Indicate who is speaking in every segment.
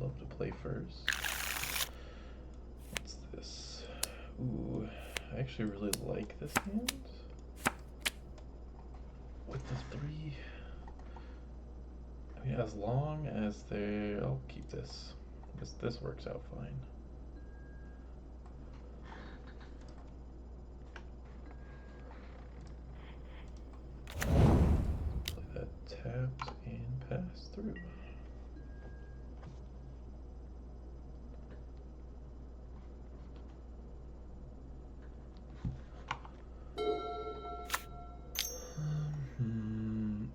Speaker 1: love to play first. What's this? Ooh, I actually really like this hand. With the 3. I mean, as long as they... I'll keep this. This works out fine. Play that tapped and pass through.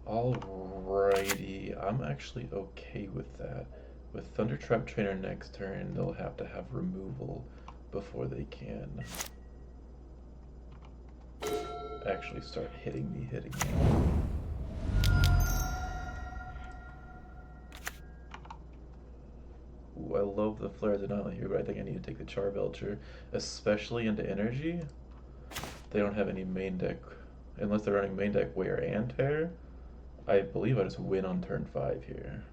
Speaker 1: Alrighty, I'm actually okay with that. With Thunder Trap Trainer next turn, they'll have to have removal before they can actually start hitting me. Ooh, I love the Flare Denial here, but I think I need to take the Charbelcher, especially into energy. They don't have any main deck, unless they're running main deck Wear and Tear. I believe I just win on turn 5 here.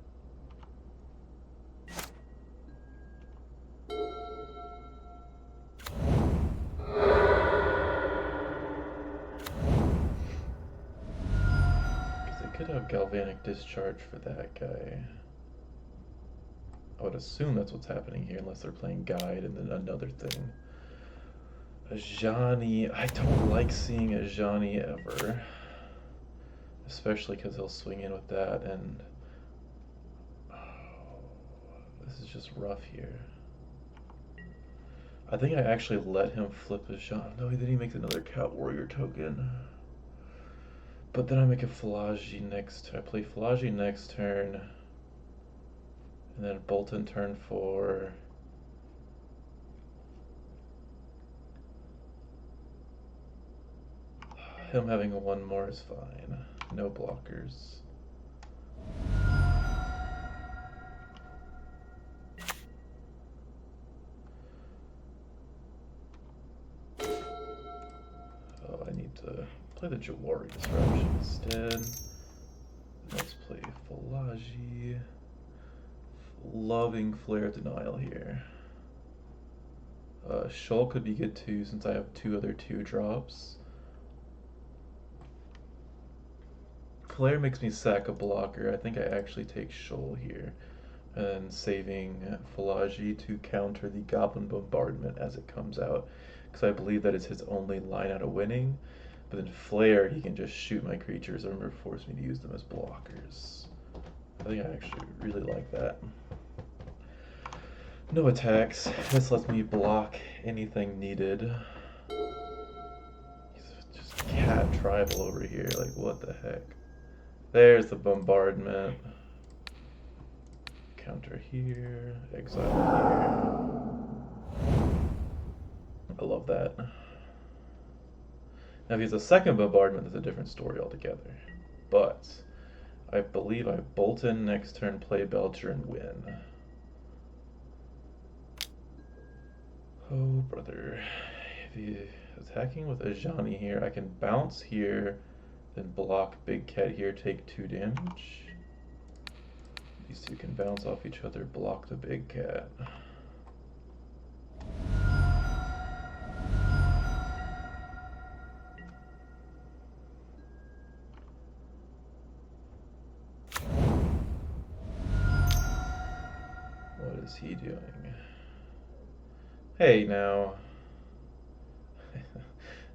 Speaker 1: Because they could have Galvanic Discharge for that guy. I would assume that's what's happening here, unless they're playing Guide and then another thing. Ajani, I don't like seeing Ajani ever. Especially because he'll swing in with that, and oh, this is just rough here. I think I actually let him flip Ajani. No, then he makes another Cat Warrior token. But then I make a Falaji next. I play Falaji next turn, and then Bolton turn 4. Him having a 1 more is fine. No blockers. Oh, I need to play the Jawari Disruption instead. Let's play Falaji. Loving Flare Denial here. Shoal could be good too, since I have 2 other 2-drops. Flare makes me sack a blocker. I think I actually take Shoal here, and saving Falaji to counter the Goblin Bombardment as it comes out, because I believe that is his only line out of winning. But then Flare, he can just shoot my creatures or force me to use them as blockers. I think I actually really like that. No attacks. This lets me block anything needed. He's just cat tribal over here. Like, what the heck? There's the bombardment. Counter here. Exile here. I love that. Now, if he has a second bombardment, that's a different story altogether. But I believe I bolt in next turn, play Belcher, and win. Oh, brother. If he is attacking with Ajani here, I can bounce here, then block Big Cat here, take 2 damage. These 2 can bounce off each other, block the Big Cat. What is he doing? Hey, now.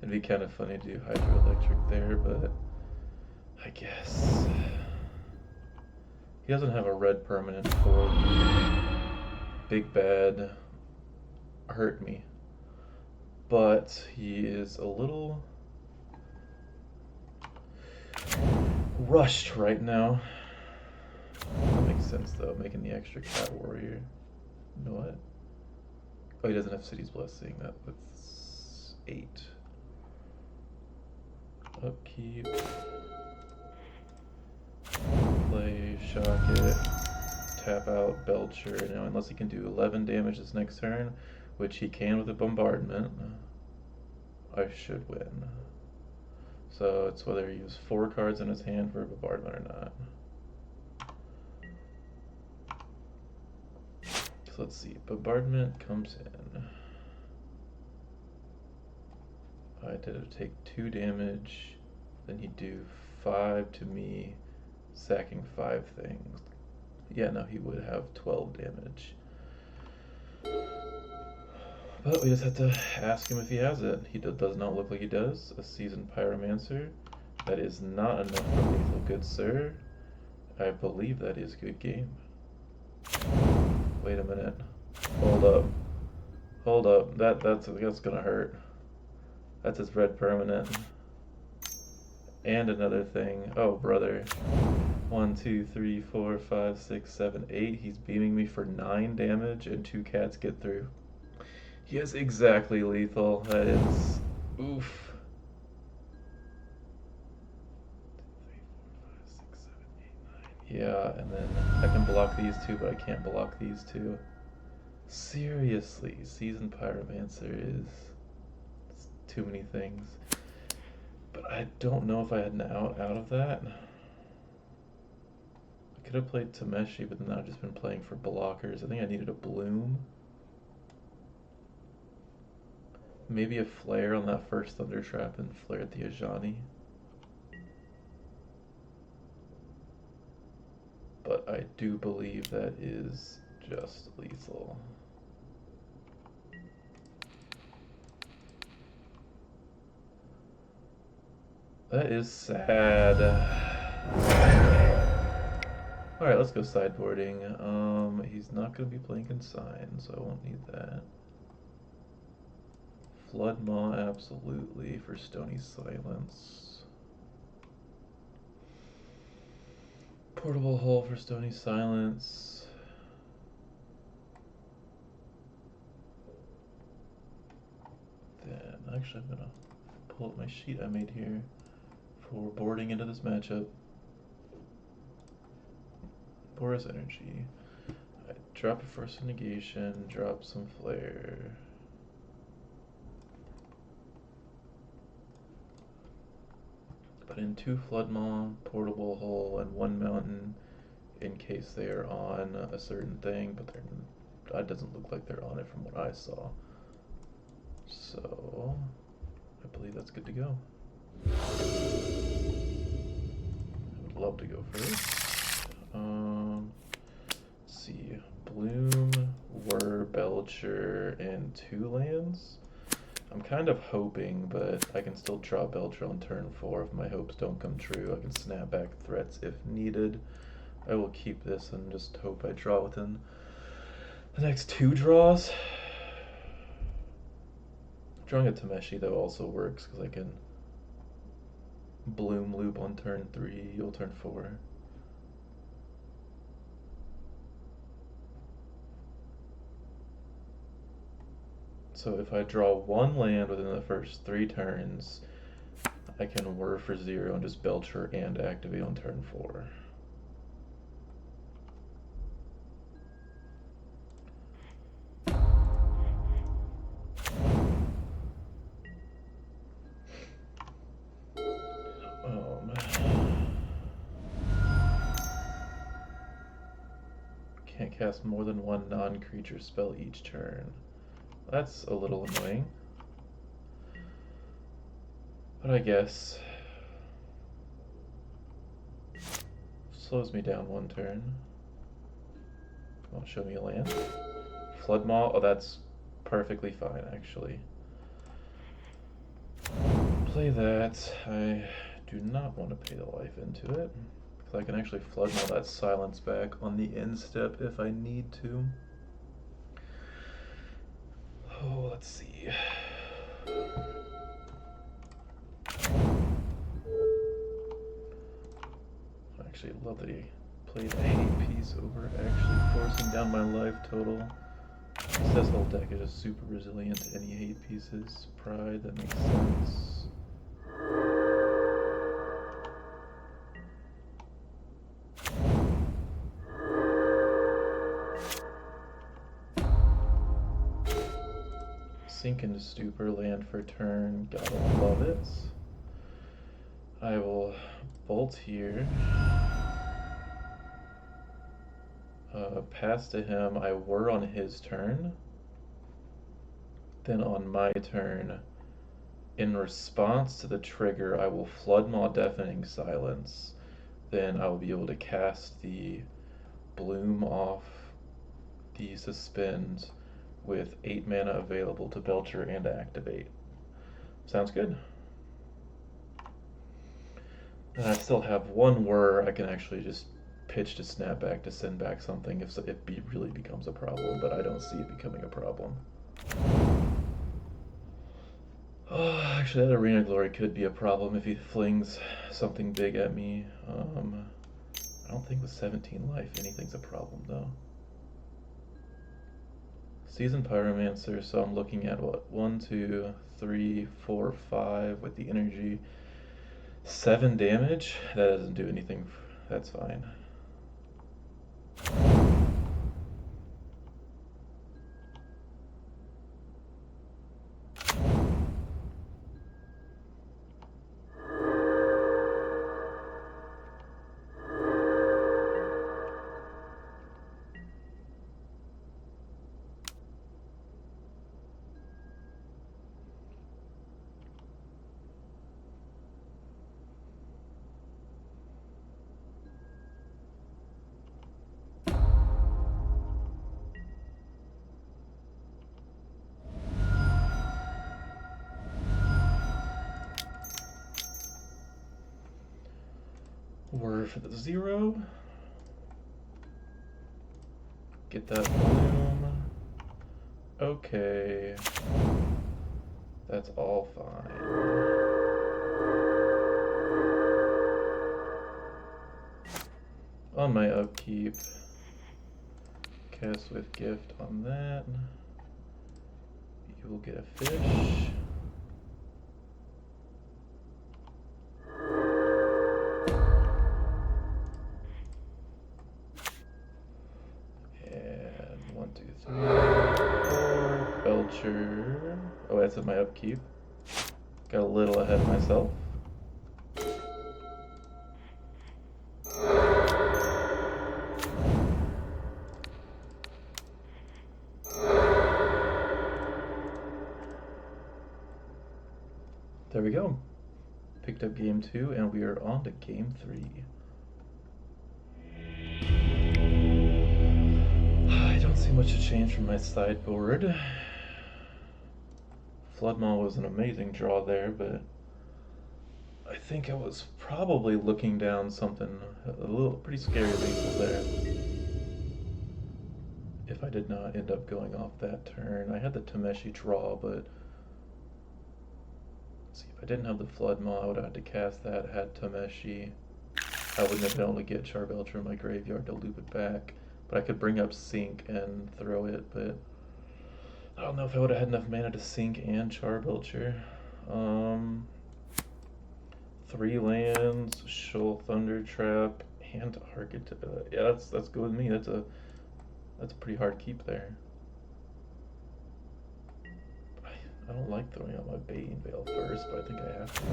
Speaker 1: It'd be kind of funny to do Hydroelectric there, but I guess. He doesn't have a red permanent for Big Bad hurt me. But he is a little rushed right now. That makes sense though, making the extra Cat Warrior. You know what? Oh, he doesn't have City's Blessing. That's 8. Upkeep. Play, shock it, tap out Belcher. Now, unless he can do 11 damage this next turn, which he can with a bombardment, I should win. So it's whether he uses 4 cards in his hand for a bombardment or not. So let's see, bombardment comes in. I did take 2 damage, then he'd do 5 to me, sacking 5 things. Yeah, no, he would have 12 damage. But we just have to ask him if he has it. He does not look like he does. A seasoned pyromancer. That is not enough for lethal, good sir. I believe that is good game. Wait a minute. Hold up. Hold up. That's gonna hurt. That's his red permanent. And another thing. Oh, brother. 1, 2, 3, 4, 5, 6, 7, 8. He's beaming me for 9 damage, and 2 cats get through. He is exactly lethal. That is... oof. 2, 3, 4, 5, 6, 7, 8, 9. Yeah, and then I can block these 2, but I can't block these 2. Seriously, Seasoned Pyromancer is... it's too many things. But I don't know if I had an out of that. I could have played Tameshi, but then I've just been playing for blockers. I think I needed a Bloom. Maybe a flare on that first Thunder Trap and flare at the Ajani. But I do believe that is just lethal. That is sad. Alright, let's go sideboarding. He's not going to be playing Consign, so I won't need that. Flood Maw, absolutely, for Stony Silence. Portable Hull for Stony Silence. Then, actually, I'm gonna pull up my sheet I made here for boarding into this matchup. Porous Energy. I drop a Force Negation, drop some Flare. Put in 2 Flood Maw, Portable Hull, and 1 Mountain in case they are on a certain thing, but it doesn't look like they're on it from what I saw. So, I believe that's good to go. I would love to go first. Let's see, Bloom, Charbelcher, and 2 lands. I'm kind of hoping, but I can still draw Belcher on turn 4 if my hopes don't come true. I can snap back threats if needed. I will keep this and just hope I draw within the next 2 draws. Drawing a Tameshi though also works because I can Bloom loop on turn 3, you'll turn 4. So if I draw 1 land within the first 3 turns, I can whir for 0 and just Belcher and activate on turn 4. Can't cast more than 1 non-creature spell each turn. That's a little annoying. But I guess slows me down 1 turn. Won't show me a land. Flood Maw, oh that's perfectly fine actually. Play that. I do not want to pay the life into it, because I can actually Flood Maw that silence back on the end step if I need to. Oh, let's see. I actually love that he played a hate piece over actually forcing down my life total. This whole deck is just super resilient to any hate pieces. Pride, that makes sense. Sink into Stupor, land for turn, gotta love it. I will bolt here. Pass to him. I whir on his turn. Then on my turn, in response to the trigger, I will Flood Maw Deafening Silence. Then I will be able to cast the Bloom off the Suspend with 8 mana available to Belcher and activate. Sounds good. And I still have one whir. I can actually just pitch to Snapback to send back something if it really becomes a problem, but I don't see it becoming a problem. Oh, actually, that Arena Glory could be a problem if he flings something big at me. I don't think with 17 life anything's a problem, though. Seasoned Pyromancer, so I'm looking at what? 1, 2, 3, 4, 5 with the energy. 7 damage? That doesn't do anything. That's fine. Word for the 0. Get that bloom. Okay. That's all fine. On my upkeep, cast with gift on that. You will get a fish. And 1, 2, 3, 4. Belcher. Oh, that's at my upkeep. Got a little ahead of myself. There we go. Picked up game 2, and we are on to game 3. I don't see much to change from my sideboard. Flood Maw was an amazing draw there, but I think I was probably looking down something a little pretty scary lethal there. If I did not end up going off that turn. I had the Tameshi draw, but let's see, if I didn't have the Flood Maw, I would have had to cast that, had Tameshi. I wouldn't have been able to get Charbelcher in my graveyard to loop it back. But I could bring up Sink and throw it, but I don't know if I would have had enough mana to Sink and Charbelcher. 3 lands, Shoal Thundertrap, and Architect. Yeah, that's good with me. That's a pretty hard keep there. I don't like throwing out my Bane Veil first, but I think I have to.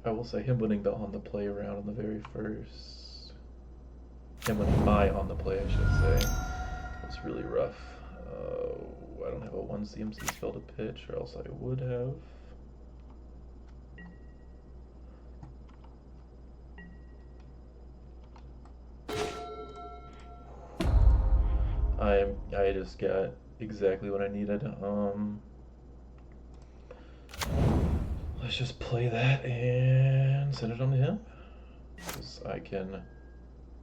Speaker 1: I will say him winning the on the play round on the very first. Him winning my on the play, I should say. That's really rough. I don't have a 1 CMC spell to pitch, or else I would have. I just got exactly what I needed. Let's just play that and send it on to him. Because I can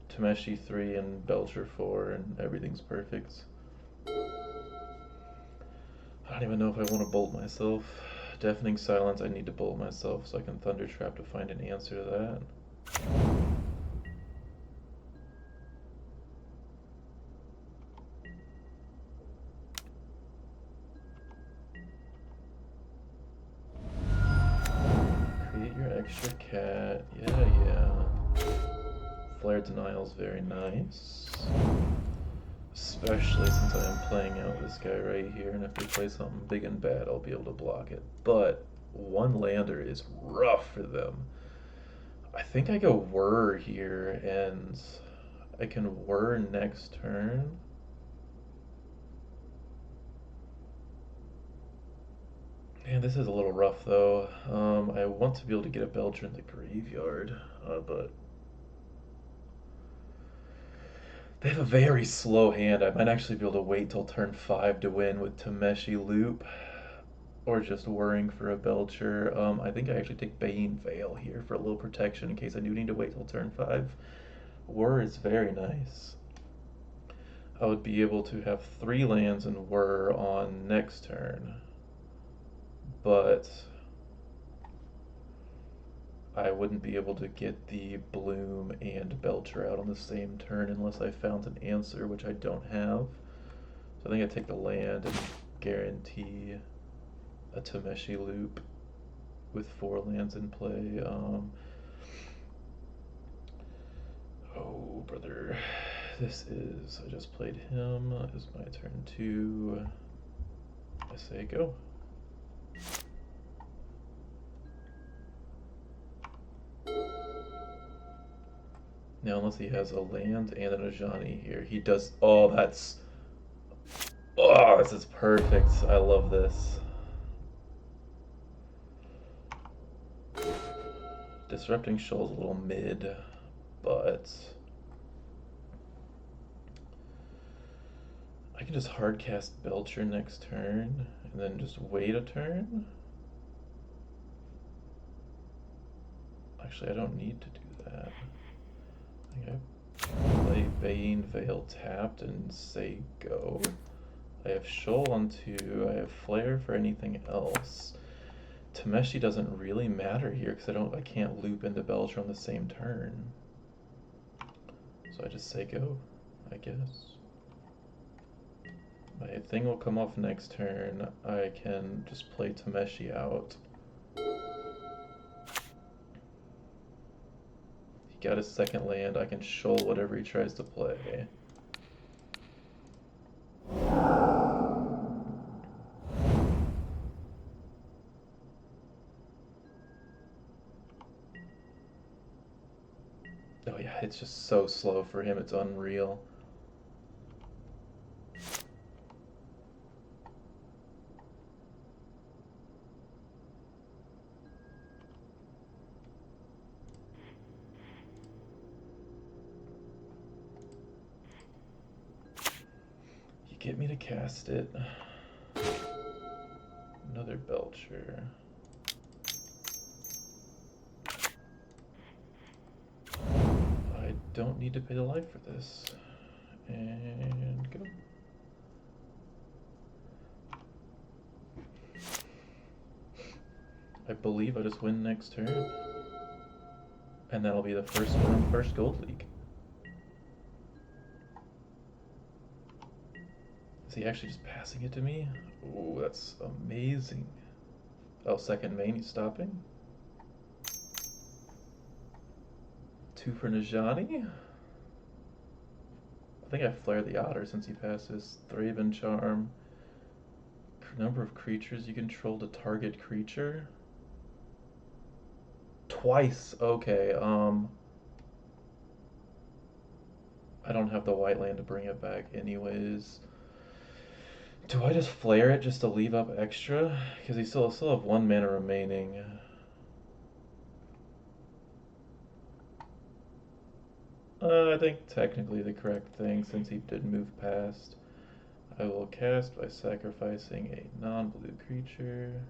Speaker 1: Tameshi 3 and Belcher 4 and everything's perfect. I don't even know if I want to bolt myself. Deafening Silence, I need to bolt myself so I can Thunder Trap to find an answer to that. Create your extra cat. Yeah. Flare Denial's very nice. Especially since I am playing out this guy right here, and if they play something big and bad, I'll be able to block it. But 1 lander is rough for them. I think I go Whir here, and I can whir next turn. Man, this is a little rough though. I want to be able to get a Belcher in the graveyard, but they have a very slow hand. I might actually be able to wait till turn 5 to win with Tameshi Loop, or just worrying for a Belcher. I think I actually take Bane Veil here for a little protection in case I do need to wait till turn 5. Whir is very nice. I would be able to have 3 lands and Whir on next turn, but I wouldn't be able to get the Bloom and Belcher out on the same turn unless I found an answer, which I don't have. So I think I take the land and guarantee a Tameshi Loop with 4 lands in play. Oh, brother. I just played him. It's my turn 2. I say go. Now, unless he has a land and an Ajani here, he does. Oh, this is perfect. I love this. Disrupting Shoal's a little mid, but I can just hardcast Belcher next turn and then just wait a turn. Actually, I don't need to do that. I think I play Bane Veil tapped and say go. I have Shoal on 2. I have Flare for anything else. Tameshi doesn't really matter here because I can't loop into Belcher on the same turn. So I just say go, I guess. My thing will come off next turn. I can just play Tameshi out. He got his second land. I can Shoal whatever he tries to play. Oh yeah, it's just so slow for him, it's unreal. You get me to cast it. Another Belcher. I don't need to pay the life for this. And go. I believe I just win next turn. And that'll be the first win in First Gold League. Is he actually just passing it to me? Oh, that's amazing. Oh, second main, he's stopping. 2 for Najani. I think I flare the Otter since he passes. Thraben Charm. Number of creatures you control to target creature. Twice. Okay. I don't have the white land to bring it back anyways. Do I just flare it just to leave up extra? Because he still have 1 mana remaining. I think technically the correct thing since he did move past. I will cast by sacrificing a non-blue creature.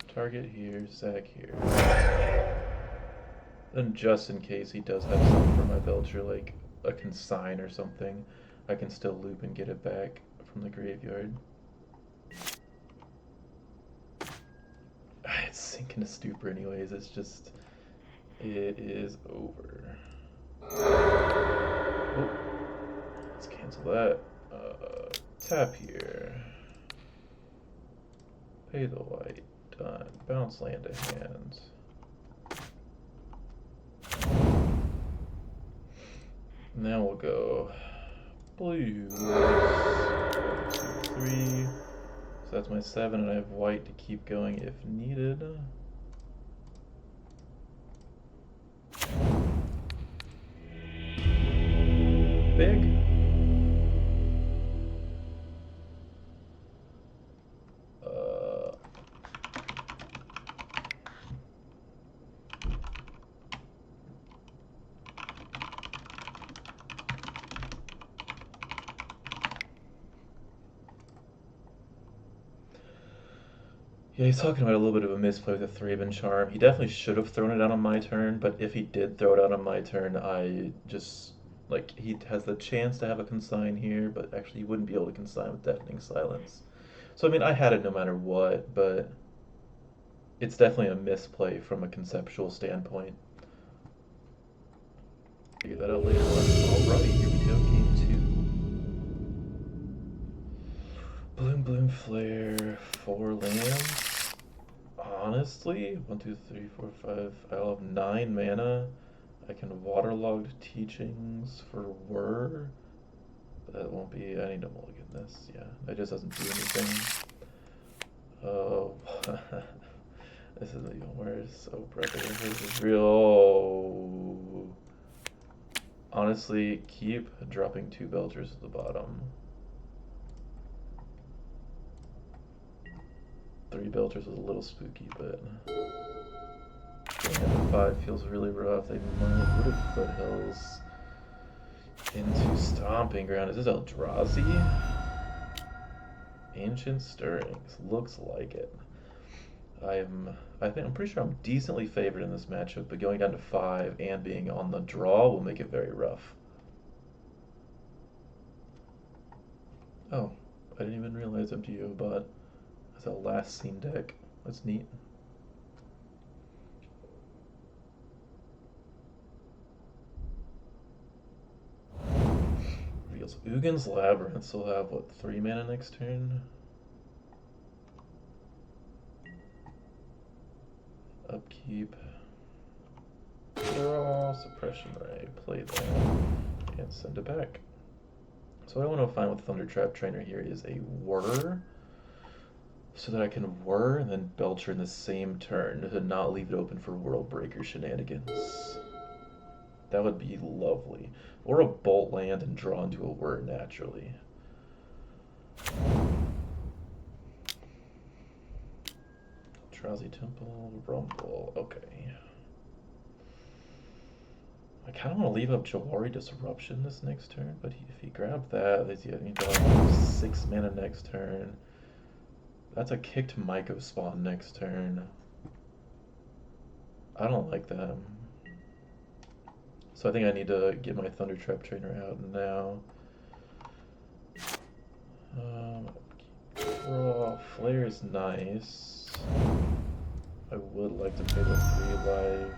Speaker 1: Target here, sack here. And just in case he does have something for my Belcher, like a consign or something, I can still loop and get it back from the graveyard. It's sinking to Stupor anyways, it's just... It is over. Oh, let's cancel that. Tap here. Pay the white. Done. Bounce land to hand. Now we'll go blues. 1, 2, 3. So that's my 7, and I have white to keep going if needed. big? Yeah, he's talking about a little bit of a misplay with the Thraben Charm. He definitely should have thrown it out on my turn, but if he did throw it out on my turn, I just, like, he has the chance to have a consign here, but actually he wouldn't be able to consign with Deafening Silence. So, I mean, I had it no matter what, but it's definitely a misplay from a conceptual standpoint. Figure that out later on. Alright, here we go, game 2. Bloom Flare, 4 lands. Honestly, 1, 2, 3, 4, 5. I'll have 9 mana. I can Waterlogged Teachings for Whir. But that won't be. I need to mulligan this. Yeah, that just doesn't do anything. Oh, this is even worse. Oh, brother, this is real. Oh. Honestly, keep dropping 2 Belchers at the bottom. 3 Belchers is a little spooky, but going down to 5 feels really rough. They might Wooded Foothills into Stomping Ground. Is this Eldrazi? Ancient Stirrings. Looks like it. I'm pretty sure I'm decently favored in this matchup, but going down to 5 and being on the draw will make it very rough. Oh, I didn't even realize MTO bot has a last scene deck. That's neat. Reveals Ugin's Labyrinth. Will have what, 3 mana next turn? Upkeep. Draw, Suppression Ray, play that, and send it back. So what I want to find with Thundertrap Trainer here is a Whir, so that I can Whir and then Belcher in the same turn to not leave it open for World Breaker shenanigans. That would be lovely. Or a Bolt land and draw into a Whir naturally. Drowsy Temple, Rumble, okay. I kind of want to leave up Jawari Disruption this next turn, but if he grabbed that, he's going to have 6 mana next turn. That's a kicked Myco spawn next turn. I don't like that. So I think I need to get my Thundertrap Trainer out now. Draw. Flare is nice. I would like to pay the 3 life.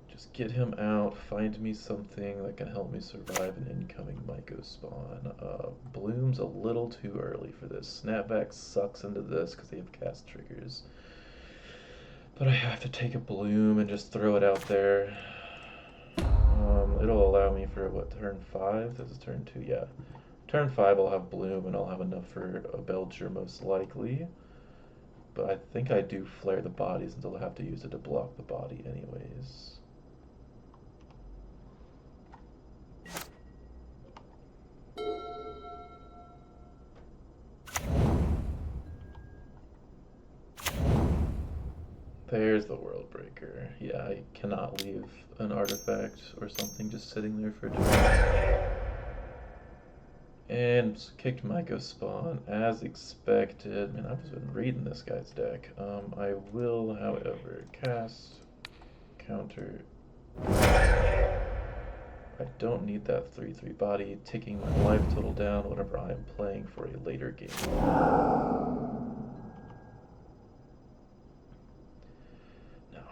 Speaker 1: Just get him out, find me something that can help me survive an incoming Myco spawn. Bloom's a little too early for this. Snapback sucks into this because they have cast triggers. But I have to take a Bloom and just throw it out there. It'll allow me for, what, turn 5? This is turn 2, yeah. Turn 5 I'll have Bloom and I'll have enough for a Belcher most likely. But I think I do flare the bodies until I have to use it to block the body anyways. There's the World Breaker. Yeah, I cannot leave an artifact or something just sitting there for a turn. And kicked Myco spawn as expected. Man, I've just been reading this guy's deck. I will, however, cast counter. I don't need that 3/3 body, taking my life total down whenever I am playing for a later game. No.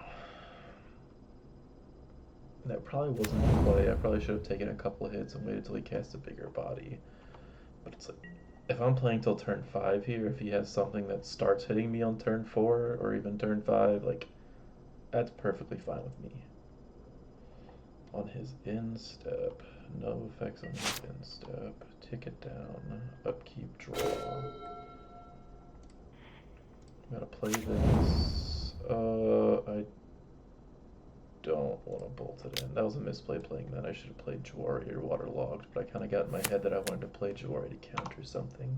Speaker 1: That probably wasn't the play. I probably should have taken a couple of hits and waited till he cast a bigger body. But it's like, if I'm playing till turn 5 here, if he has something that starts hitting me on turn 4 or even turn 5, like, that's perfectly fine with me. On his end step, no effects on his end step, ticket down, upkeep, draw. I'm gonna play this. I don't want to bolt it in. That was a misplay playing that. I should have played Jawari or Waterlogged, but I kind of got in my head that I wanted to play Jawari to counter something.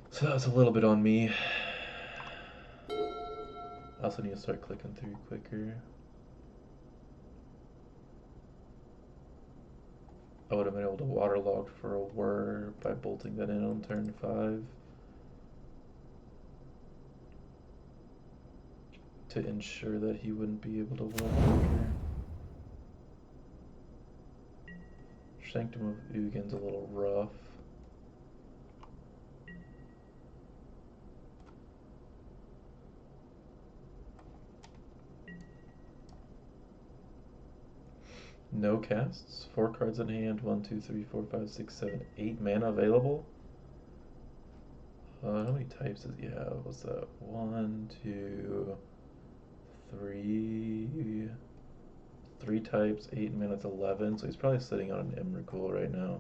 Speaker 1: So that was a little bit on me. I also need to start clicking through quicker. I would have been able to waterlog for a whir by bolting that in on turn 5 to ensure that he wouldn't be able to whirl quicker. Sanctum of Ugin's a little rough. No casts. 4 cards in hand. 1, 2, 3, 4, 5, 6, 7, 8 mana available. How many types does he have? What's that? 1, 2, 3. 3 types, 8 mana, it's 11. So he's probably sitting on an Emrakul right now.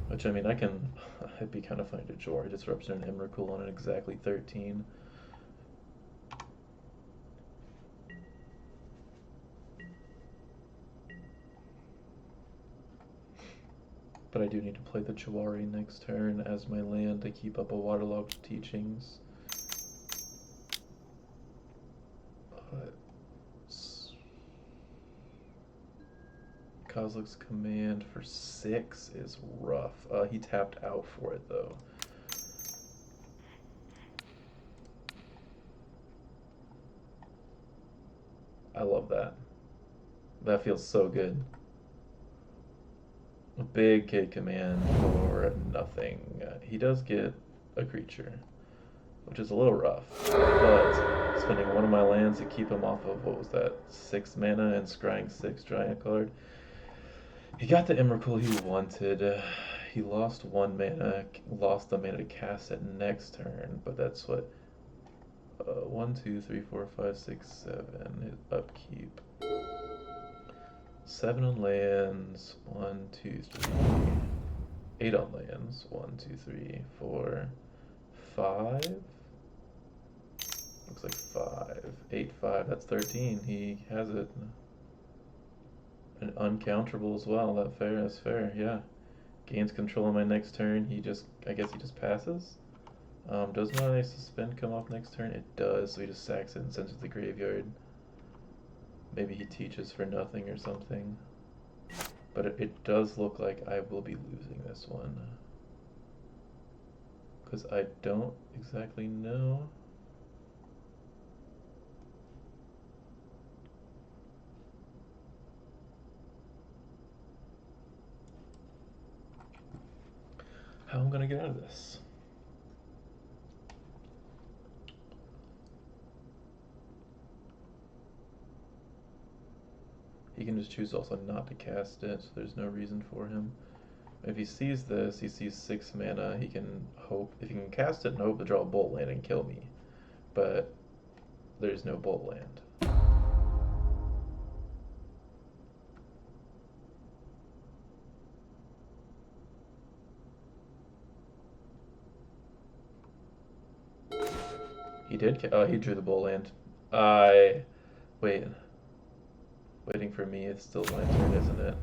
Speaker 1: Which, I mean, it'd be kind of funny to Jawari Disruption and Emrakul on an exactly 13. But I do need to play the Jawari next turn as my land to keep up a waterlogged teachings. But Kozilek's command for 6 is rough. He tapped out for it though. I love that. That feels so good. A big K command for nothing. He does get a creature, which is a little rough, but spending one of my lands to keep him off of, what was that, 6 mana and scrying 6, drawing a card. He got the Emrakul he wanted. He lost 1 mana, lost the mana to cast it next turn, but that's what, 1, 2, 3, 4, 5, 6, 7, his upkeep. 7 on lands, 1, 2, 3, 8 on lands, 1, 2, 3, 4, 5. Looks like 5, 8, 5. That's 13. He has it. And uncounterable as well. That's fair. Yeah. Gains control on my next turn. I guess he just passes. Does my suspend come off next turn? It does. So he just sacks it and sends it to the graveyard. Maybe he teaches for nothing or something. But it does look like I will be losing this one. Because I don't exactly know. How I'm gonna get out of this. He can just choose also not to cast it, so there's no reason for him. If he sees this, he sees 6 mana, he can hope, if he can cast it and hope to draw a bolt land and kill me. But there's no bolt land. He did, he drew the bolt land. Wait. Waiting for me, it's still my turn, isn't it?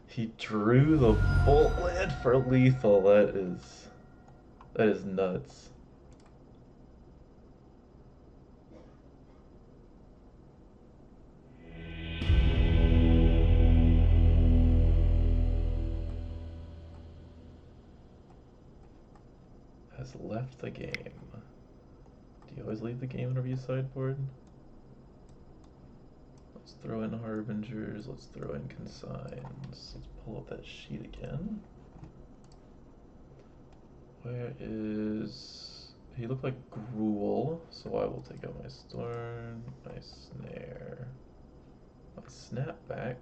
Speaker 1: He drew the bolt land for lethal. That is nuts. Has left the game. Do you always leave the game whenever you sideboard? Let's throw in Harbingers, let's throw in Consigns. Let's pull up that sheet again. Where is... He looked like Gruel, so I will take out my Storm, my Snare, my Snapback.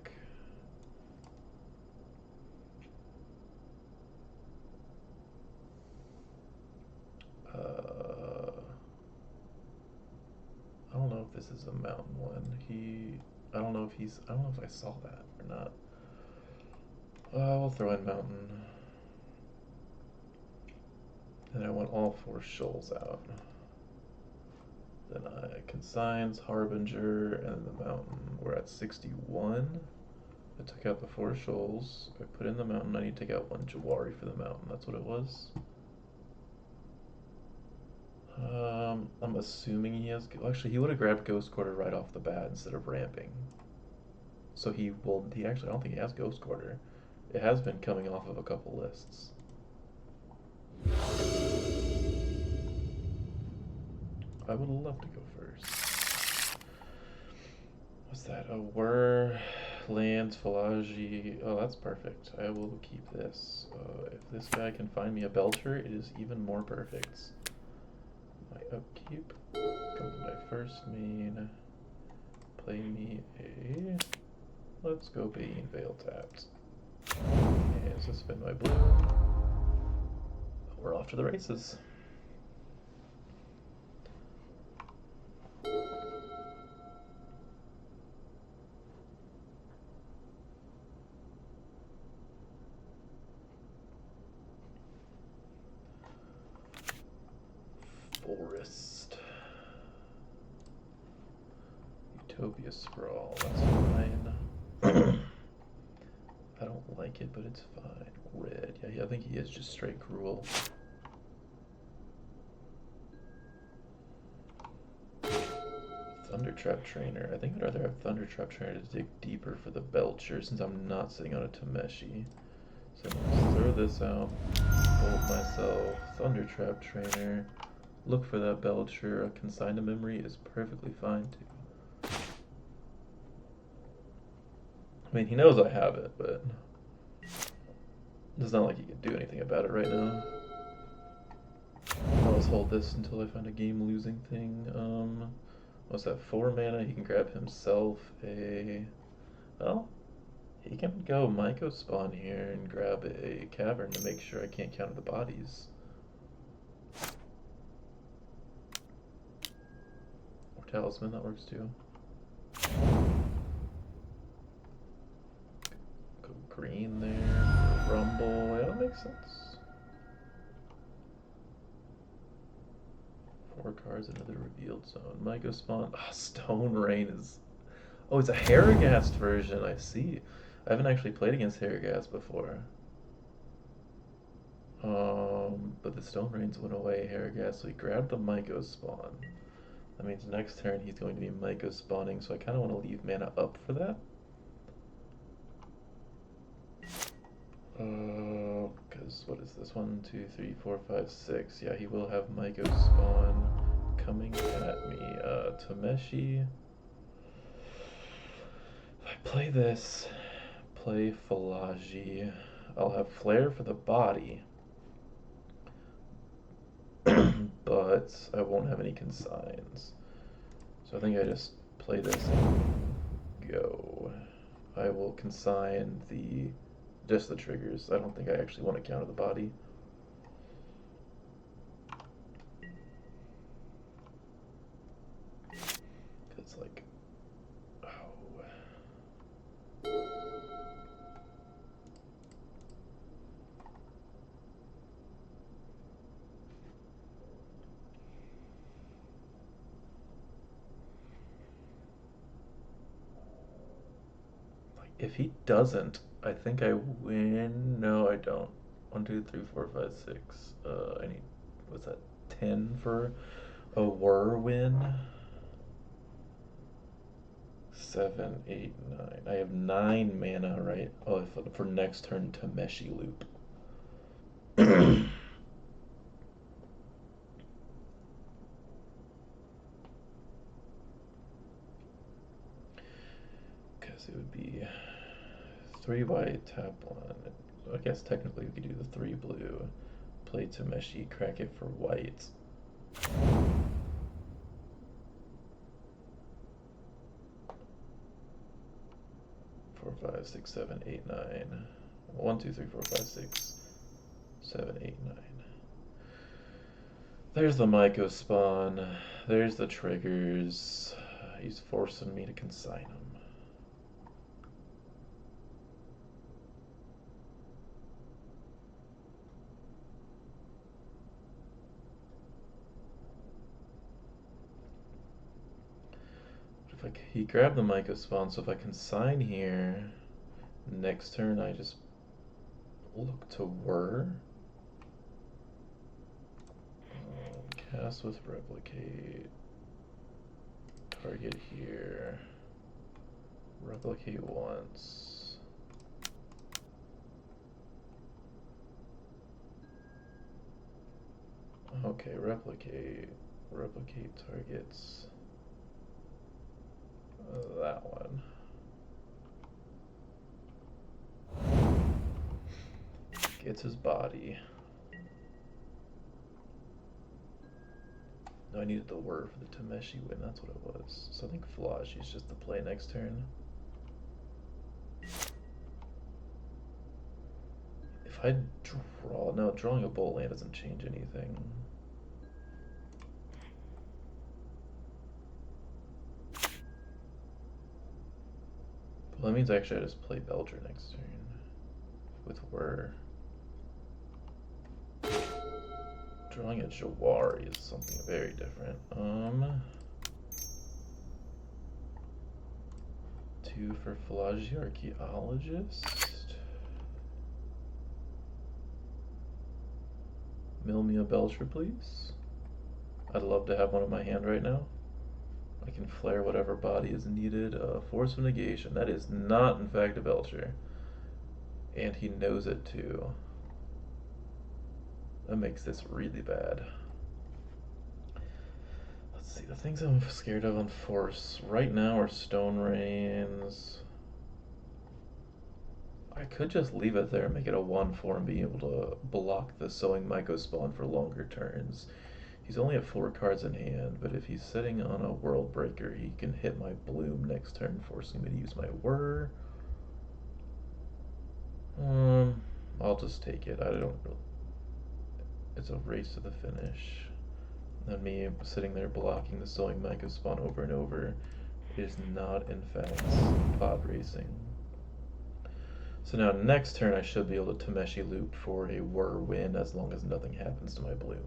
Speaker 1: this is a mountain one. I don't know if I saw that or not. We'll throw in mountain. And I want all 4 shoals out. Then I consigns, Harbinger, and the mountain. We're at 61. I took out the 4 shoals. I put in the mountain. I need to take out 1 Jawari for the mountain. That's what it was. I'm assuming he has. Actually, he would have grabbed Ghost Quarter right off the bat instead of ramping. So he will. He actually, I don't think he has Ghost Quarter. It has been coming off of a couple lists. I would love to go first. What's that? A Whir, lands, Falaji. Oh, that's perfect. I will keep this. If this guy can find me a Belcher, it is even more perfect. My upkeep. Come to my first main. Play me a. Let's go Bane Veil tapped. And suspend my blue. We're off to the races. Forest. Utopia Sprawl, that's fine. I don't like it, but it's fine. Red, yeah, I think he is just straight cruel. Thundertrap Trainer. I think I'd rather have Thundertrap Trainer to dig deeper for the Belcher since I'm not sitting on a Tameshi. So I'm gonna throw this out, bolt myself, Thundertrap Trainer, look for that Belcher. A Consign to Memory is perfectly fine too. I mean, he knows I have it, but it's not like he can do anything about it right now. I'll just hold this until I find a game-losing thing. What's that? 4 mana. He can grab himself a. Well, he can go Myco Spawn here and grab a Cavern to make sure I can't counter the bodies. Or Talisman, that works too. Go green there. Rumble. Yeah, that makes sense. 4 cards, another revealed zone. Myco Spawn. Ah, Stone Rain is. Oh, it's a Harrogast version. I see. I haven't actually played against Harrogast before. But the Stone Rains went away. Harrogast, so he grabbed the Myco Spawn. That means next turn he's going to be Myco spawning, so I kind of want to leave mana up for that. Because what is this? 1, 2, 3, 4, 5, 6. Yeah, he will have Myco spawn coming at me. Tameshi. If I play this, play Falaji, I'll have Flare for the body, but I won't have any consigns. So I think I just play this and go. I will consign just the triggers. I don't think I actually want to counter the body. It's like, oh. Like, if he doesn't, I think I win. No, I don't. 1, 2, 3, 4, 5, 6. I need, what's that, 10 for a whirlwind? 7, 8, 9. I have 9 mana, right? Oh, for next turn Tameshi loop. Because it would be 3 white, tap 1. I guess technically we could do the 3 blue. Play Tameshi, crack it for white. 4, 5, 6, 7, 8, 9. 1, 2, 3, 4, 5, 6, 7, 8, 9. There's the Myco spawn. There's the triggers. He's forcing me to consign him. He grabbed the Myco spawn, so if I consign here, next turn I just look to whir. Cast with replicate. Target here. Replicate once. Okay, replicate. Replicate targets. That one. Gets his body. No, I needed the word for the Tameshi win, that's what it was. So I think Flashy's just the play next turn. If I draw... No, drawing a bolt land doesn't change anything. Well, that means actually I just play Belcher next turn. With whir. Drawing a Jawari is something very different. 2 for Falaji Archaeologist. Mill me a Belcher, please. I'd love to have one in my hand right now. I can flare whatever body is needed. Force of Negation. That is not, in fact, a Belcher. And he knows it, too. That makes this really bad. Let's see, the things I'm scared of on Force right now are Stone Rains. I could just leave it there and make it a 1/4 and be able to block the Sowing Myco spawn for longer turns. He's only at 4 cards in hand, but if he's sitting on a World Breaker, he can hit my Bloom next turn, forcing me to use my Whir. I'll just take it. I don't really... It's a race to the finish. And me sitting there blocking the Sowing Myco spawn over and over is not, in fact, pod racing. So now next turn I should be able to Tameshi loop for a Whir win as long as nothing happens to my Bloom.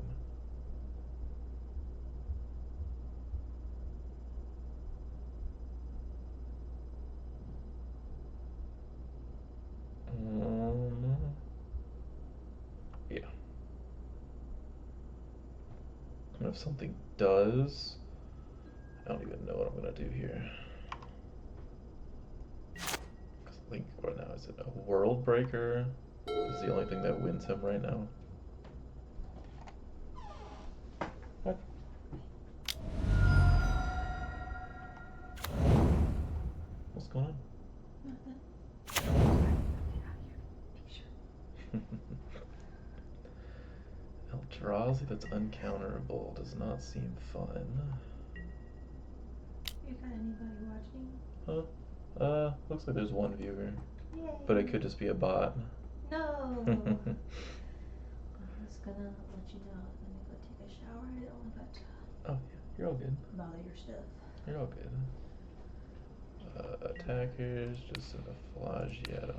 Speaker 1: Yeah. And if something does, I don't even know what I'm gonna do here. Because I think right now is it a World Breaker is the only thing that wins him right now. What? What's going on? Eldrazi that's uncounterable does not seem fun.
Speaker 2: You got anybody watching?
Speaker 1: Huh? Looks like there's one viewer.
Speaker 2: Yay.
Speaker 1: But it could just be a bot.
Speaker 2: No! I was gonna let you know I'm gonna go take a shower. I don't want that to
Speaker 1: Oh, yeah, you're all good.
Speaker 2: bother your stuff.
Speaker 1: You're all good. Attackers, just send a Flagy at them.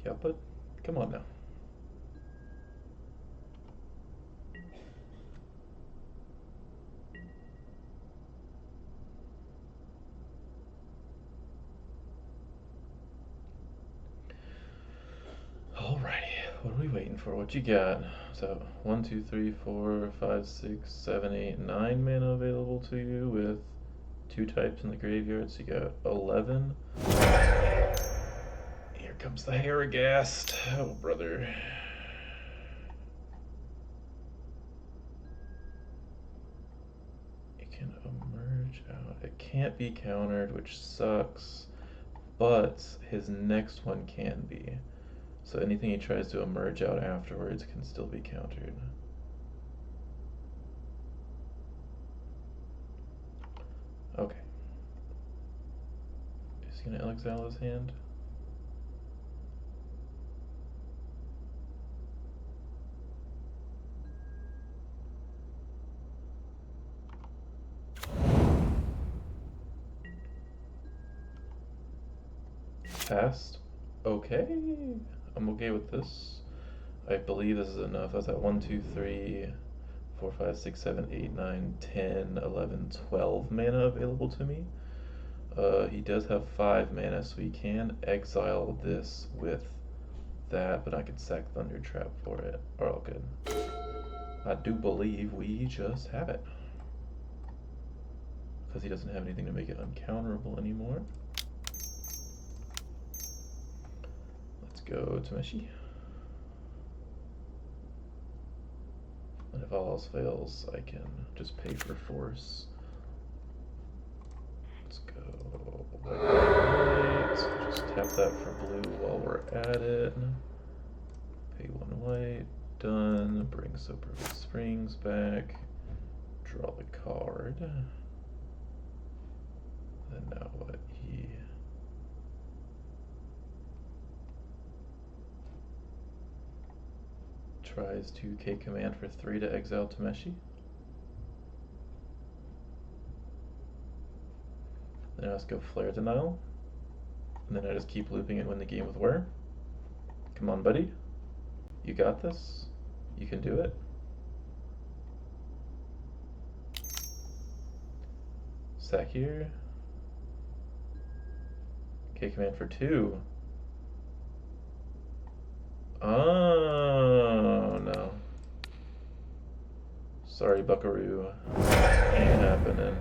Speaker 1: Yeah, but come on now. Alrighty, what are we waiting for? What you got? So 1, 2, 3, 4, 5, 6, 7, 8, 9 mana available to you with 2 types in the graveyard, so you got 11. Here comes the Harrogast. Oh, brother. It can emerge out. It can't be countered, which sucks, but his next one can be. So anything he tries to emerge out afterwards can still be countered. Okay. Is he gonna exile his hand? Passed. Okay. I'm okay with this. I believe this is enough. That's at 1, 2, 3, 4, 5, 6, 7, 8, 9, 10, 11, 12 mana available to me. He does have 5 mana, so he can exile this with that, but I could sack Thunder Trap for it. We're all good. I do believe we just have it. Because he doesn't have anything to make it uncounterable anymore. Let's go to Meshi. And if all else fails, I can just pay for force. Let's go white. Just tap that for blue while we're at it. Pay 1 white. Done. Bring So Perfect Springs back. Draw the card. And now what? He tries to K command for 3 to exile Tameshi. Then I just go Flare Denial. And then I just keep looping and win the game with Whir. Come on, buddy. You got this. You can do it. Sack here. K command for 2. Oh, no. Sorry, Buckaroo. Ain't happening.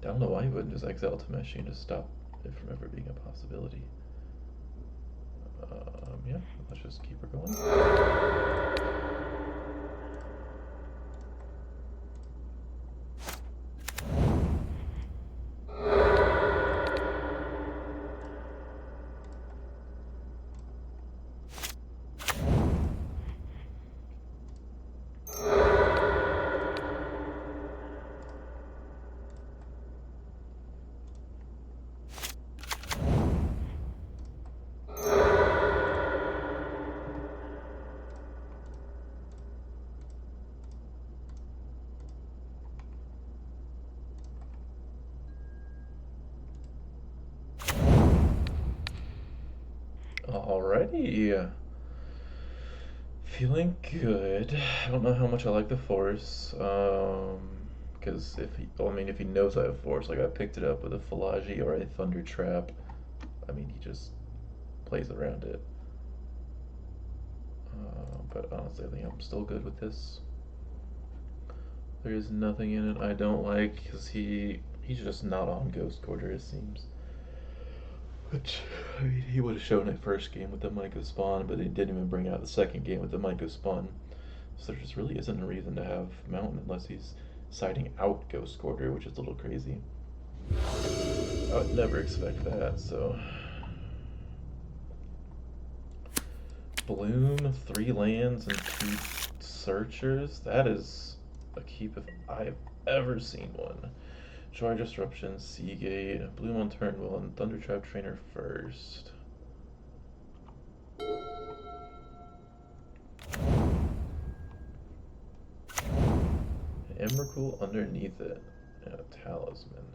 Speaker 1: I don't know why he wouldn't just exile Tameshi and just stop it from ever being a possibility. Yeah, let's just keep her going. Alrighty. Feeling good. I don't know how much I like the force. Because if he knows I have force, like I picked it up with a Philagi or a Thunder Trap, I mean, he just plays around it. But honestly, I think I'm still good with this. There is nothing in it I don't like, because he's just not on Ghost Quarter, it seems. Which, I mean, he would have shown it first game with the Myco Spawn, but he didn't even bring out the second game with the Myco Spawn. So there just really isn't a reason to have Mountain unless he's siding out Ghost Quarter, which is a little crazy. I would never expect that, so. Bloom, 3 lands, and 2 searchers. That is a keep if I've ever seen one. Joy Disruption, Seagate, Bloom on turn 1, Thunder Trap Trainer first. Emrakul underneath it, and a Talisman.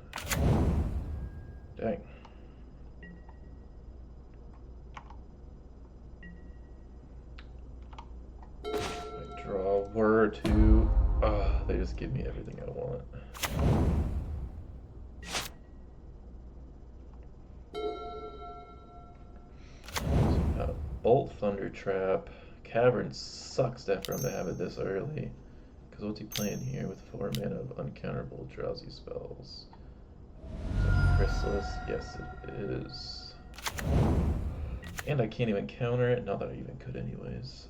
Speaker 1: Dang. I draw Whir 2. They just give me everything I want. Bolt, Thunder Trap. Cavern sucks for him to have it this early. Because what's he playing here with 4 mana of uncounterable drowsy spells? Chrysalis, yes it is. And I can't even counter it, not that I even could anyways.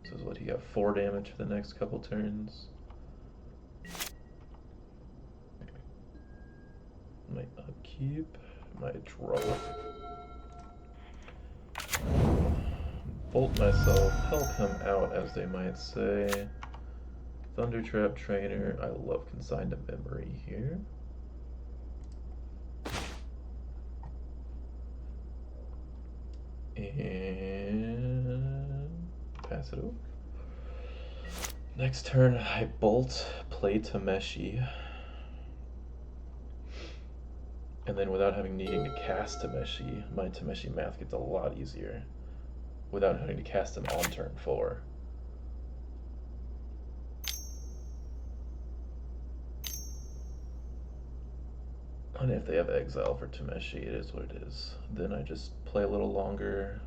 Speaker 1: So is what, he got 4 damage for the next couple turns. My upkeep, my draw. Bolt myself, help him out, as they might say. Thundertrap Trainer, I love Consign to Memory here. And pass it over. Next turn, I bolt, play Tameshi. And then without needing to cast Tameshi, my Tameshi math gets a lot easier. Without having to cast him on turn 4. And if they have exile for Tameshi, it is what it is. Then I just play a little longer.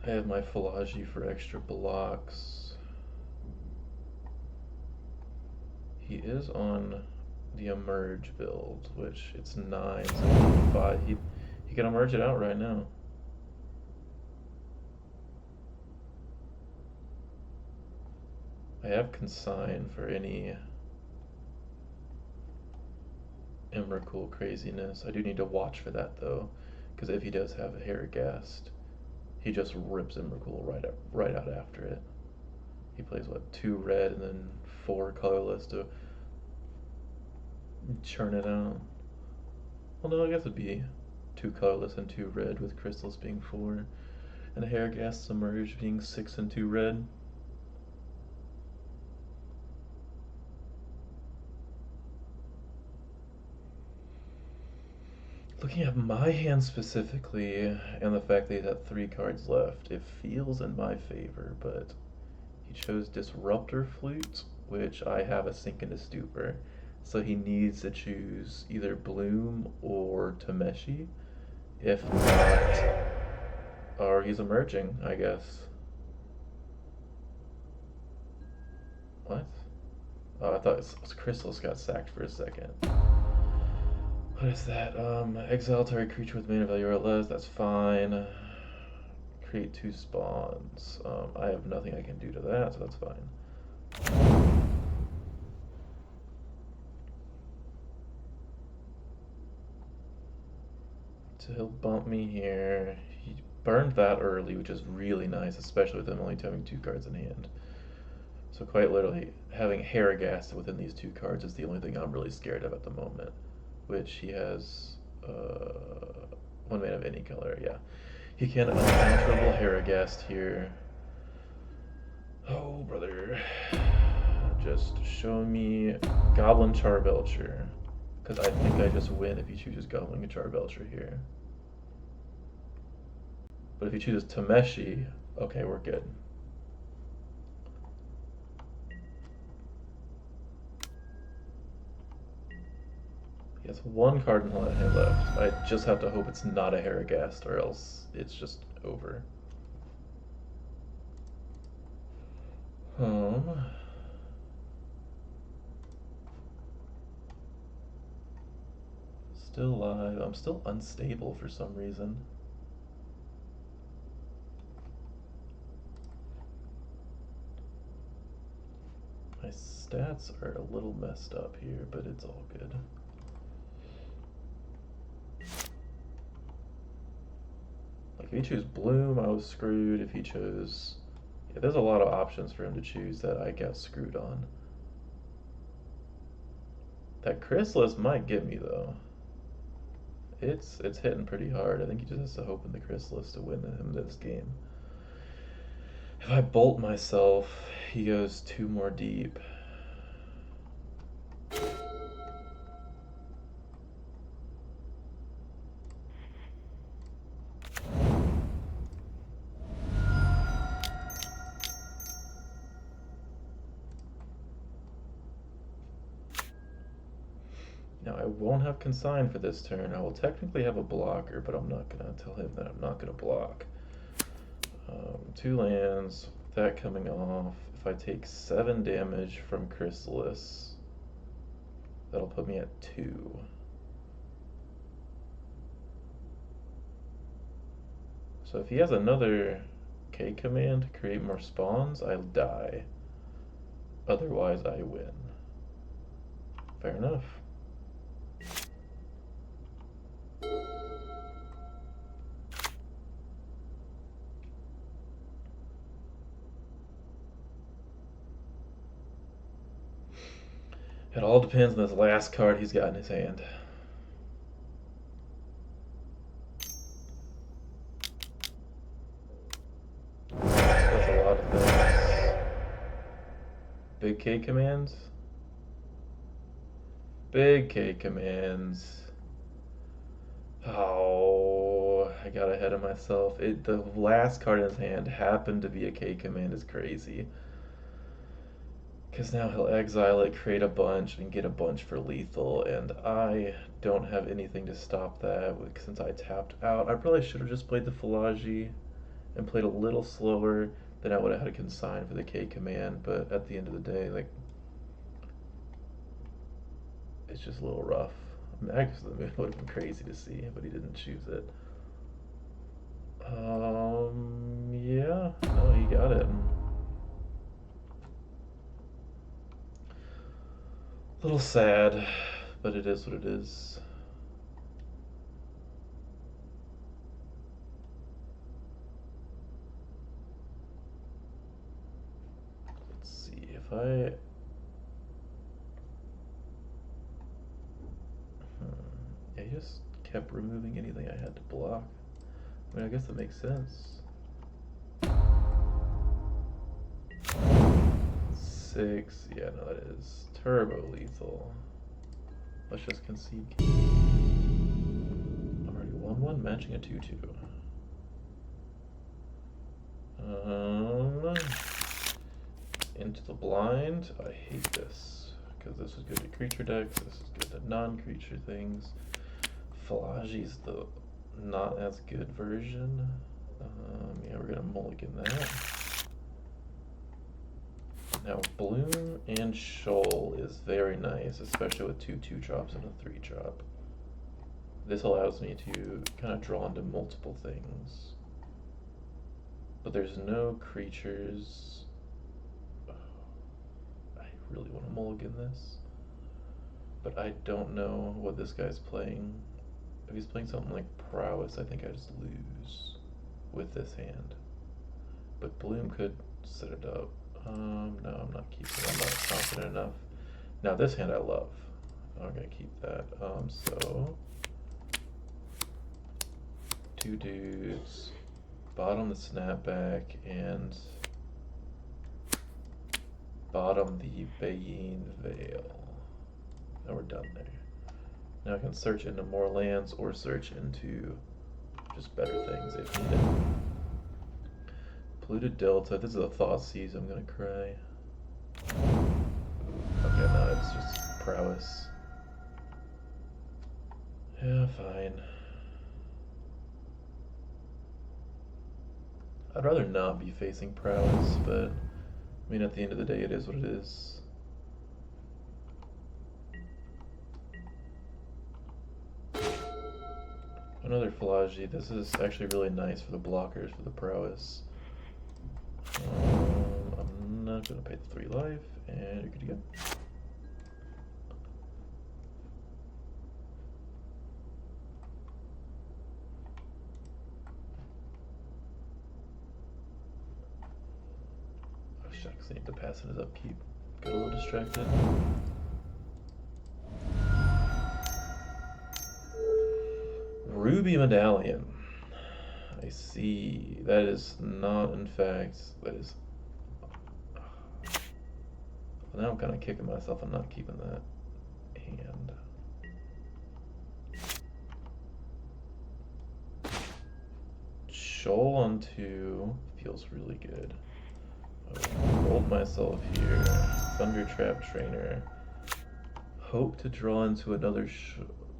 Speaker 1: I have my Falaji for extra blocks. He is on the emerge build, which it's 9, so 5. He can emerge it out right now. I have consign for any Emrakul craziness. I do need to watch for that though, because if he does have a Harrogast, he just rips Emrakul right out after it. He plays what, 2 red and then 4 colorless to churn it out. Well, no, I guess it'd be 2 colorless and 2 red, with crystals being 4, and Harrogast submerged being 6 and 2 red. Looking at my hand specifically, and the fact that he had 3 cards left, it feels in my favor, but he chose Disruptor Flute, which I have a Sink into Stupor, so he needs to choose either Bloom or Tameshi. If not, or he's emerging, I guess. What? Oh, I thought Crystals got sacked for a second. What is that? Exile target creature with mana value or less, that's fine. Create 2 spawns. I have nothing I can do to that, so that's fine. So he'll bump me here. He burned that early, which is really nice, especially with him only having 2 cards in hand. So quite literally, having Harrogast within these 2 cards is the only thing I'm really scared of at the moment. Which he has 1 mana of any color, yeah. He can uncontrollable Harrogast here. Oh, brother. Just show me Goblin Charbelcher. Because I think I just win if he chooses Goblin and Charbelcher here. But if he chooses Tameshi, okay, we're good. He has 1 card in hand left. I just have to hope it's not a Harrogast, or else it's just over. Still alive. I'm still unstable for some reason. My stats are a little messed up here, but it's all good. Like, if he chose Bloom, I was screwed. If he chose... Yeah, there's a lot of options for him to choose that I got screwed on. That Chrysalis might get me, though. It's hitting pretty hard. I think he just has to hope in the Chrysalis to win him this game. If I bolt myself, he goes 2 more deep. Now I won't have Consign for this turn. I will technically have a blocker, but I'm not going to tell him that I'm not going to block. 2 lands, that coming off. If I take 7 damage from Chrysalis, that'll put me at 2. So if he has another K command to create more spawns, I'll die. Otherwise, I win. Fair enough. It all depends on this last card he's got in his hand. That's a lot of things. Big K commands? Big K commands. Oh, I got ahead of myself. The last card in his hand happened to be a K command is crazy. Because now he'll exile it, create a bunch, and get a bunch for lethal, and I don't have anything to stop that since I tapped out. I probably should have just played the Falaji and played a little slower, then I would have had a consign for the K command, but at the end of the day, like, it's just a little rough. I mean, I guess the moon would have been crazy to see, but he didn't choose it. Yeah, no, he got it. A little sad, but it is what it is. Let's see if I. Yeah, he just kept removing anything I had to block. I mean, I guess that makes sense. 6, yeah, no, that is turbo lethal. Let's just concede. Already 1-1, matching a 2-2. Into the blind. I hate this because this is good to creature decks. This is good to non-creature things. Falaji's the not as good version. Yeah, we're gonna mulligan that. Now Bloom and Shoal is very nice, especially with 2 2-drops and a 3-drop. This allows me to kind of draw into multiple things. But there's no creatures. I really want to mulligan this. But I don't know what this guy's playing. If he's playing something like Prowess, I think I just lose with this hand. But Bloom could set it up. No, I'm not keeping it. I'm not confident enough. Now this hand I love. I'm gonna keep that. So 2 dudes, bottom the snapback, and bottom the Bayene Veil. Now we're done there. Now I can search into more lands or search into just better things if needed. Polluted Delta. This is a Thoughtseize. I'm gonna cry. Okay, no, it's just Prowess. Yeah, fine. I'd rather not be facing Prowess, but I mean, at the end of the day, it is what it is. Another Falaji. This is actually really nice for the blockers for the Prowess. I'm not gonna pay the 3 life, and you're good to go. Oh shucks, I need to pass in his upkeep. Got a little distracted. Ruby Medallion. I see. That is not, in fact, that is. Well, now I'm kind of kicking myself. I'm not keeping that hand. Shoal on 2 feels really good. I'll hold myself here. Thunder Trap Trainer. Hope to draw into another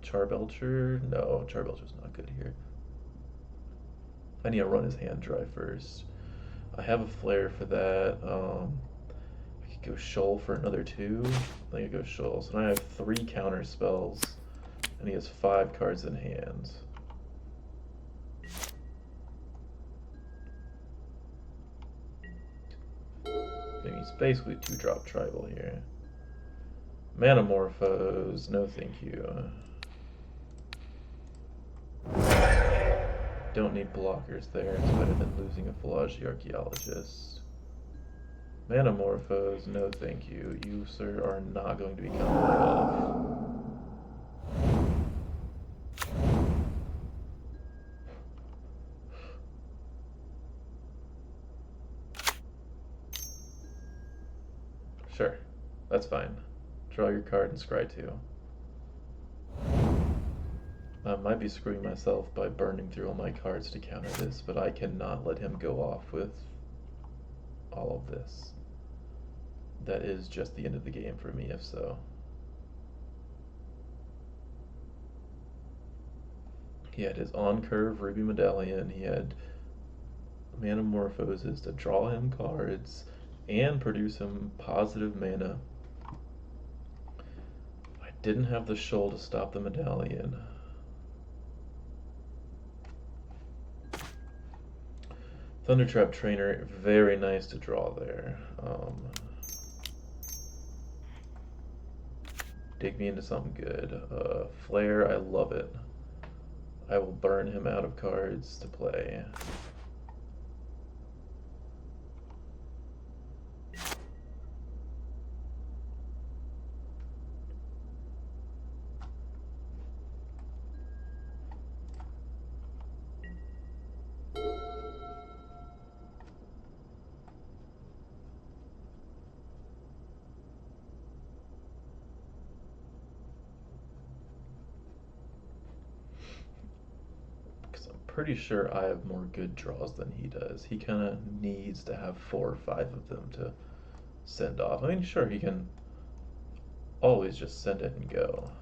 Speaker 1: Charbelcher. No, Charbelcher's not good here. I need to run his hand dry first. I have a flare for that. I could go Shoal for another 2. I think I go Shoal. So now I have 3 counter spells, and he has 5 cards in hand. And he's basically 2-drop tribal here. Manamorphose, no thank you. Don't need blockers there. It's better than losing a Falaji Archaeologist. Manamorphose, no thank you. You, sir, are not going to be coming off. Sure, that's fine. Draw your card and scry 2. I might be screwing myself by burning through all my cards to counter this, but I cannot let him go off with all of this. That is just the end of the game for me, if so. He had his on-curve Ruby Medallion, he had Manamorphoses to draw him cards and produce him positive mana. I didn't have the shoal to stop the Medallion. Thundertrap Trainer, very nice to draw there. Dig me into something good. Flare, I love it. I will burn him out of cards to play. Pretty sure I have more good draws than he does. He kind of needs to have 4 or 5 of them to send off. I mean, sure, he can always just send it and go.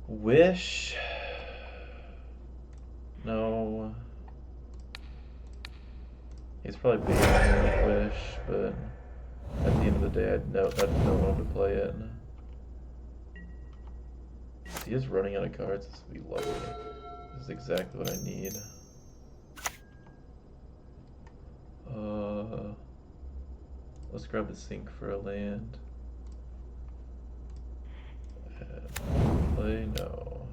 Speaker 1: Wish. No. He's probably bigger than Wish, but at the end of the day, I'd don't want him to play it. He is running out of cards. This would be lovely. This is exactly what I need. Let's grab the sink for a land. And play no.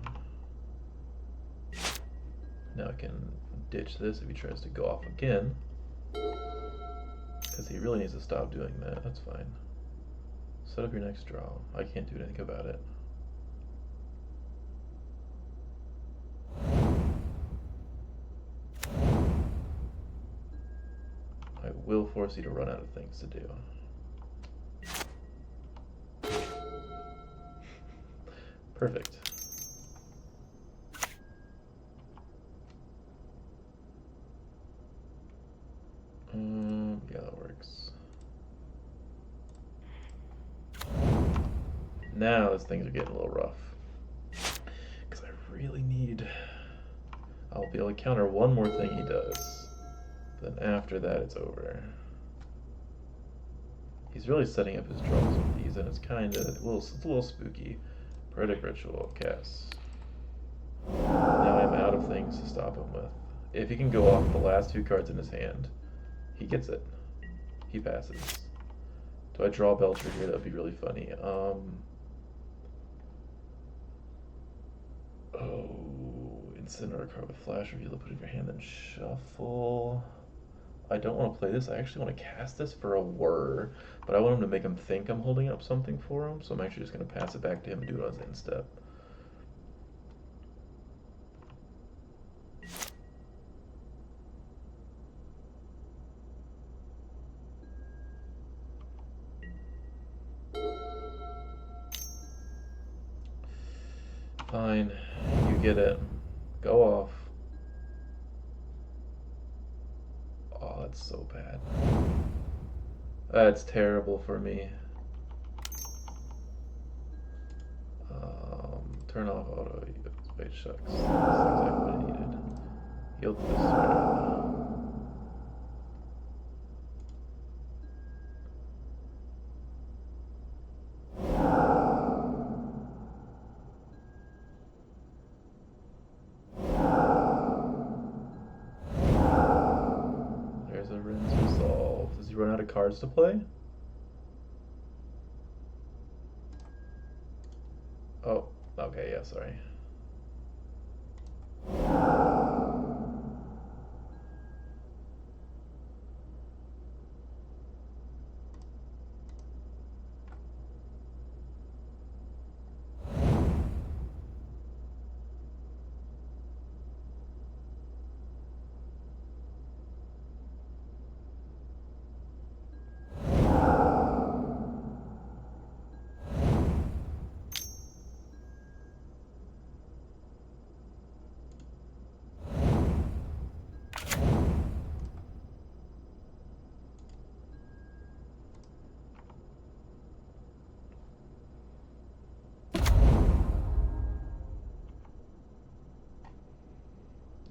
Speaker 1: Now I can ditch this if he tries to go off again. Because he really needs to stop doing that. That's fine. Set up your next draw. I can't do anything about it. I will force you to run out of things to do. Perfect. Yeah, that works. Now these things are getting a little rough. Because I really need... I'll be able to counter one more thing he does. Then after that, it's over. He's really setting up his draws with these, and it's kind of a little spooky. Poetic Ritual, cast. Now I'm out of things to stop him with. If he can go off the last 2 cards in his hand, he gets it. He passes. Do I draw Belcher here? That would be really funny. Oh, Incinerate card with Flash, reveal it, put it in your hand, then shuffle. I don't want to play this. I actually want to cast this for a whir, but I want him to make him think I'm holding up something for him, so I'm actually just going to pass it back to him and do it on his end step. Fine, you get it. Go off. Oh, that's so bad. That's terrible for me. Turn off auto. Wait, shucks. That's exactly what I needed. Yield to this turn. cards to play? Oh, okay, yeah, sorry.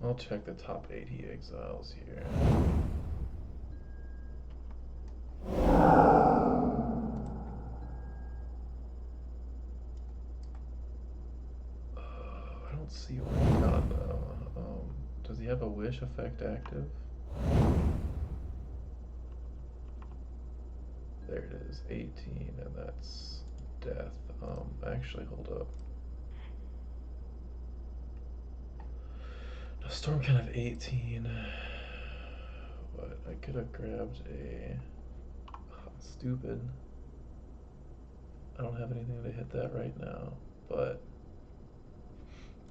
Speaker 1: I'll check the top 8 he exiles here. I don't see what he got though. Does he have a wish effect active? There it is, 18, and that's death. Actually, hold up. No, storm kind of 18. But I could have grabbed a stupid. I don't have anything to hit that right now, but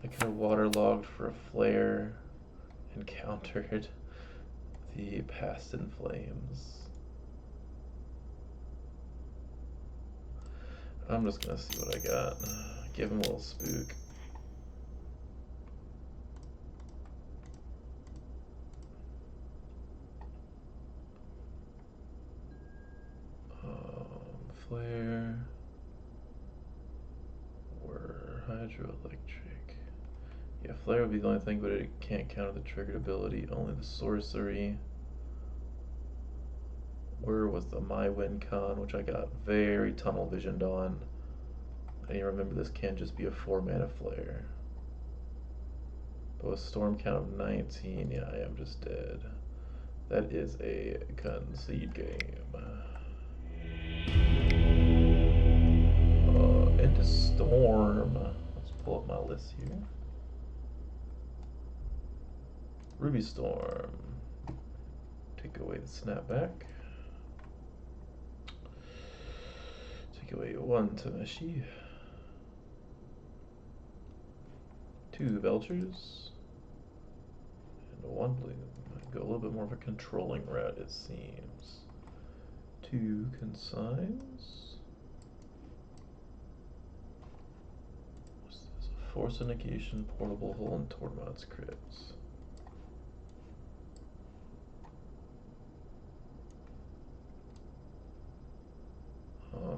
Speaker 1: I could have waterlogged for a flare and countered the Past in Flames. I'm just gonna see what I got. Give him a little spook. Flare or hydroelectric. Yeah, flare would be the only thing, but it can't counter the triggered ability. Only the sorcery. Where was the My Win Con, which I got very tunnel visioned on. I need to remember this can't just be a 4-mana flare. But with storm count of 19, yeah, I am just dead. That is a concede game. Into storm. Let's pull up my list here. Ruby Storm. Take away the snapback. Take away 1 Tameshi. 2 Belchers. And 1 Bloom. Go a little bit more of a controlling route, it seems. 2 Consigns. What's this? Force a negation, portable hole, and Tormod's crits.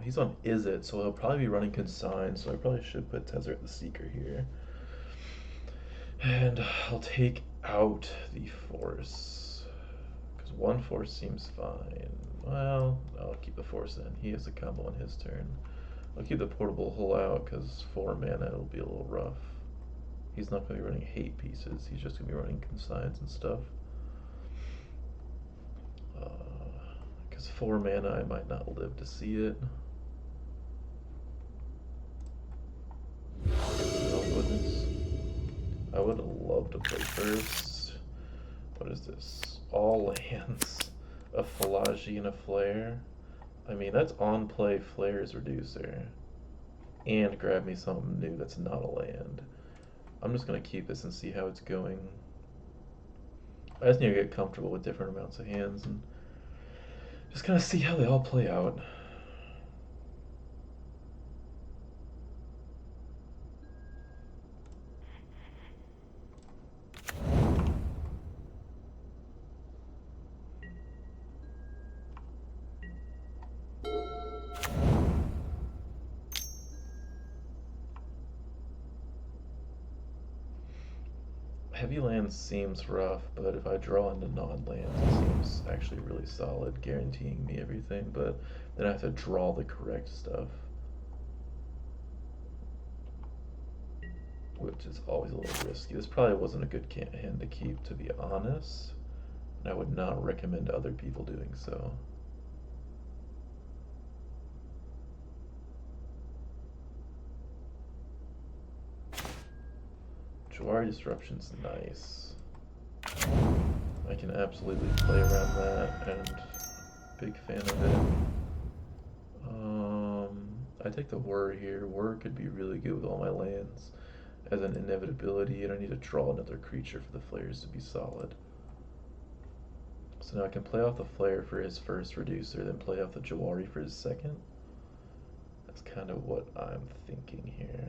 Speaker 1: He's on Is It, so he'll probably be running Consign, so I probably should put Tezzeret the Seeker here. And I'll take out the Force, because 1 Force seems fine. Well, I'll keep the Force in. He has a combo on his turn. I'll keep the portable hull out, because 4 mana it'll be a little rough. He's not going to be running hate pieces, he's just going to be running Consigns and stuff. Because 4 mana I might not live to see it. Oh goodness. I would have loved to play first. What is this? All lands. A Philology and a Flare. I mean, that's on play Flare's Reducer. And grab me something new that's not a land. I'm just going to keep this and see how it's going. I just need to get comfortable with different amounts of hands and just kind of see how they all play out. Heavy lands seems rough, but if I draw into non-lands, it seems actually really solid, guaranteeing me everything, but then I have to draw the correct stuff, which is always a little risky. This probably wasn't a good hand to keep, to be honest, and I would not recommend other people doing so. Jawari Disruption's nice. I can absolutely play around that, and big fan of it. I take the Whir here. Whir could be really good with all my lands as an inevitability, and I need to draw another creature for the flares to be solid. So now I can play off the flare for his first reducer, then play off the Jawari for his second. That's kind of what I'm thinking here.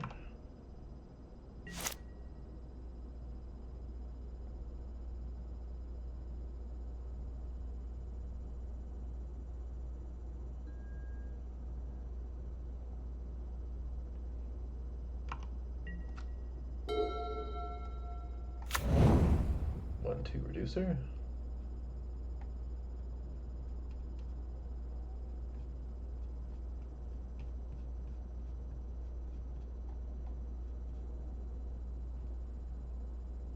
Speaker 1: One, two, reducer.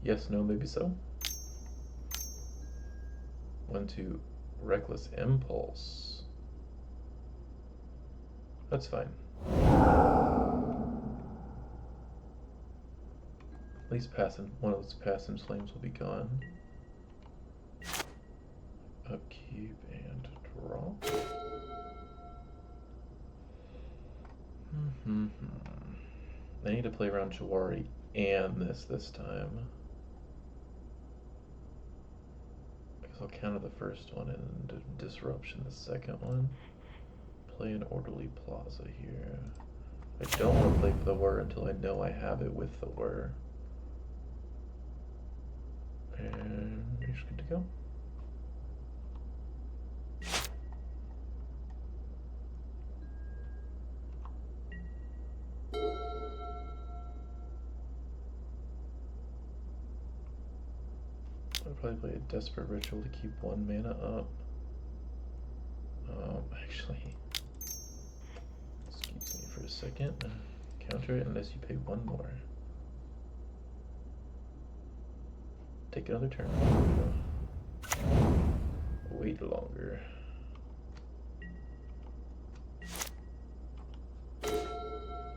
Speaker 1: Yes, no, maybe so. One, two, Reckless Impulse. That's fine. At least one of those Passing Flames will be gone. Upkeep and draw. I need to play around Jawari and this time. I guess I'll counter the first one and disruption the second one. Play an Orderly Plaza here. I don't want to play for the Whir until I know I have it with the Whir. And you're just good to go. I'll probably play a Desperate Ritual to keep one mana up. Actually, excuse me for a second. Counter it unless you pay one more. Take another turn. Wait longer.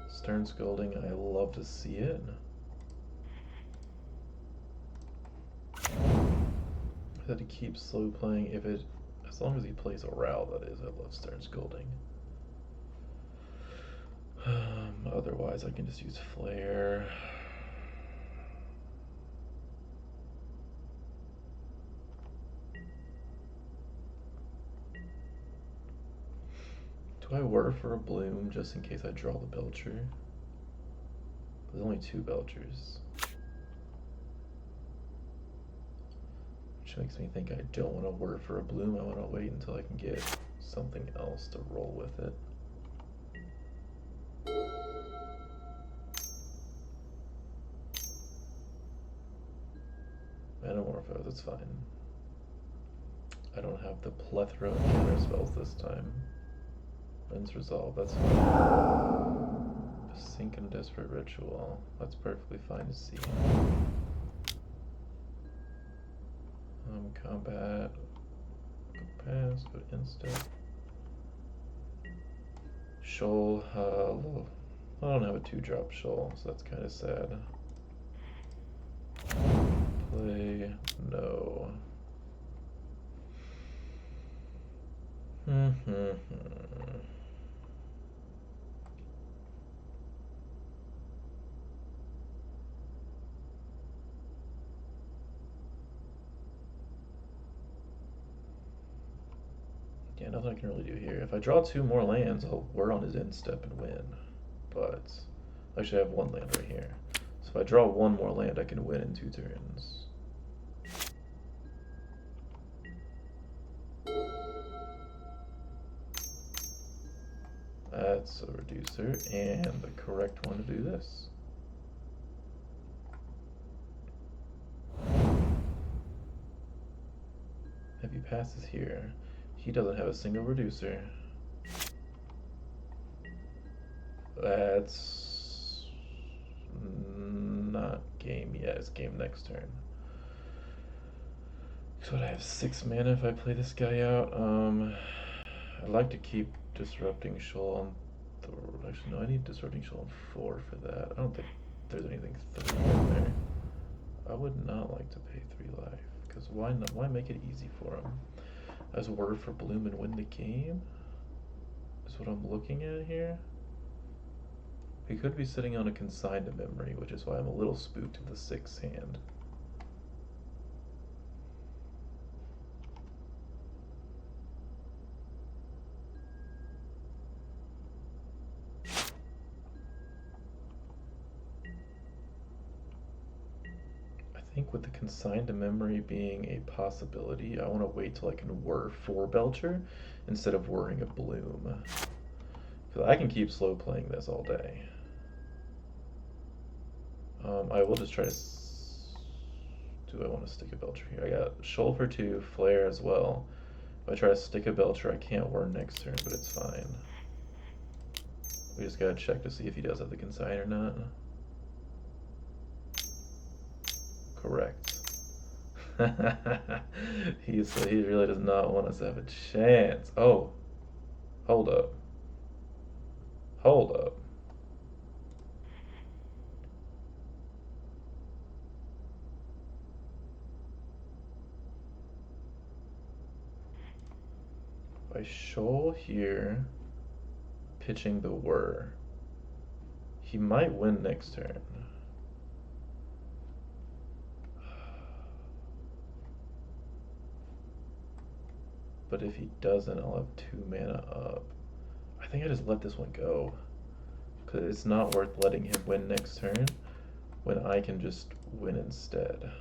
Speaker 1: Stern Scolding, I love to see it. I had to keep slow playing as long as he plays a Ral, that is. I love Stern Scolding. Otherwise I can just use Flare. Do I Whir for a Bloom just in case I draw the Belcher? There's only two Belchers. Which makes me think I don't want to Whir for a Bloom. I want to wait until I can get something else to roll with it. Metamorpho, that's fine. I don't have the plethora of counter spells this time. Wind's Resolve, that's fine. Sink and Desperate Ritual, that's perfectly fine to see. Combat, go pass, go instant. Shoal, I don't have a 2-drop Shoal, so that's kind of sad. Play, no. Yeah, nothing I can really do here. If I draw 2 more lands, I'll Whir on his end step and win. But actually I have 1 land right here. So if I draw 1 more land, I can win in 2 turns. That's a reducer, and the correct one to do this. If he passes here, he doesn't have a single reducer. That's not game yet, it's game next turn. So I have 6 mana if I play this guy out. I'd like to keep Disrupting Shoal on actually no, I need Disrupting Shoal on 4 for that. I don't think there's anything 3 in there. I would not like to pay 3 life, because why not? Why make it easy for him? As word for Bloom and win the game? Is what I'm looking at here. He could be sitting on a consigned to memory, which is why I'm a little spooked at the 6th hand. I think with the consigned to memory being a possibility, I want to wait till I can whir 4 Belcher instead of whirring a Bloom. Because I can keep slow playing this all day. I will just try to... Do I want to stick a Belcher here? I got Shoal for 2, Flare as well. If I try to stick a Belcher, I can't whir next turn, but it's fine. We just gotta check to see if he does have the consign or not. Correct. He really does not want us to have a chance. Oh, hold up. Hold up. If I shoal here, pitching the whir, he might win next turn. But if he doesn't, I'll have 2 mana up. I think I just let this one go. Because it's not worth letting him win next turn when I can just win instead.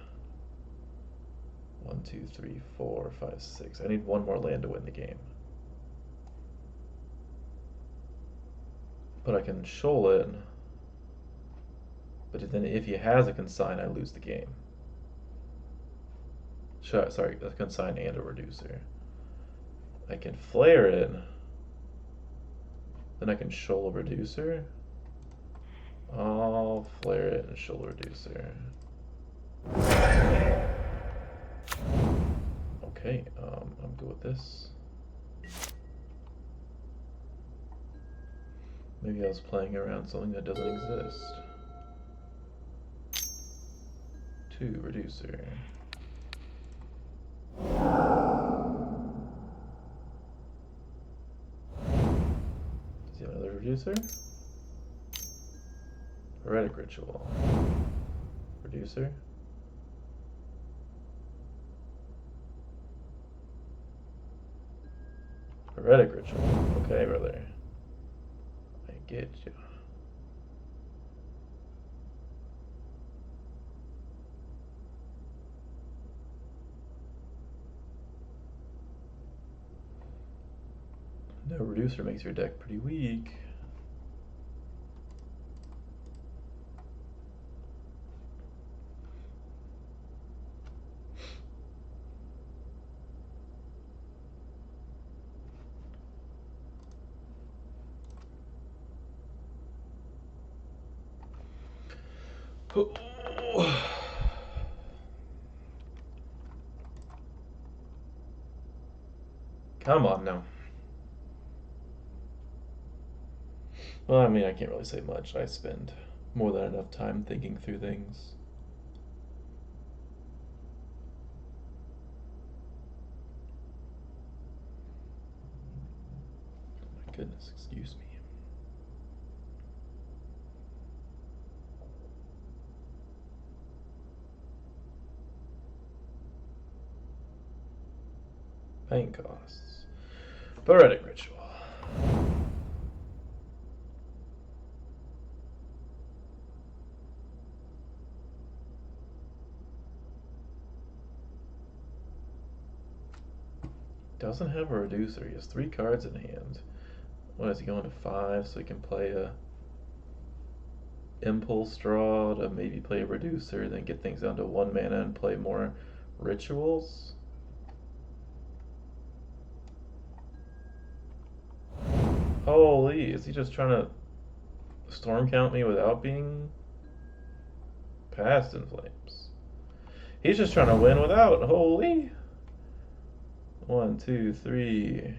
Speaker 1: 1, 2, 3, 4, 5, 6. I need 1 more land to win the game. But I can shoal it. But then if he has a consign, I lose the game. Sorry, a consign and a reducer. I can flare it. Then I can shoal a reducer. I'll flare it and shoal a reducer. Okay, I'm good with this. Maybe I was playing around something that doesn't exist. 2 reducer. Does he have another reducer? Heretic Ritual. Reducer. Heretic Ritual. Okay, brother. I get you. No reducer makes your deck pretty weak. Come on now. Well, I mean, I can't really say much. I spend more than enough time thinking through things. My goodness, excuse me. Pain costs. Heretic Ritual. Doesn't have a reducer. He has 3 cards in hand. What is he going to 5 so he can play a impulse draw to maybe play a reducer, then get things down to 1 mana and play more rituals? Holy, is he just trying to storm count me without being past in flames? He's just trying to win without. Holy. 1, 2, 3.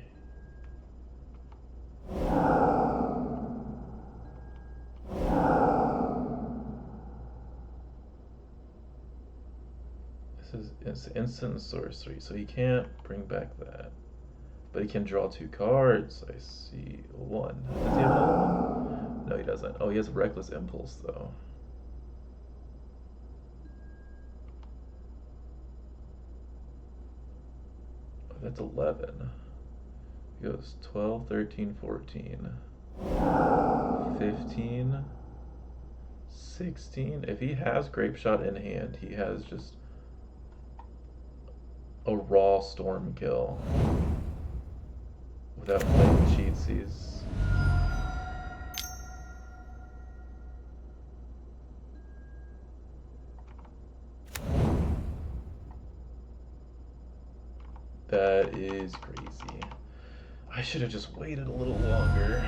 Speaker 1: It's instant sorcery, so he can't bring back that. But he can draw 2 cards. I see one. Does he have another one? No, he doesn't. Oh, he has Reckless Impulse, though. Oh, that's 11. He goes 12, 13, 14, 15, 16. If he has Grape Shot in hand, he has just a raw Storm Kill without playing cheatsies. That is crazy. I should have just waited a little longer.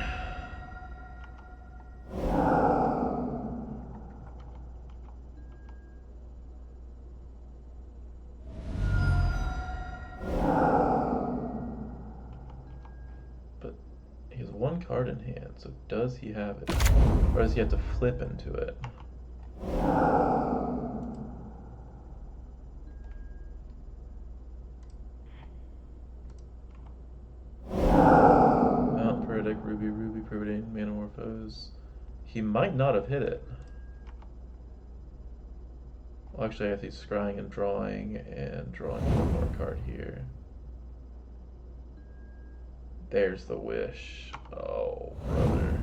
Speaker 1: But he has 1 card in hand, so does he have it? Or does he have to flip into it? Mount, Periodic, Ruby, Ruby, Preordained, Manamorphose. He might not have hit it. Well, actually, I have to scrying and drawing 1 more card here. There's the wish. Oh, brother.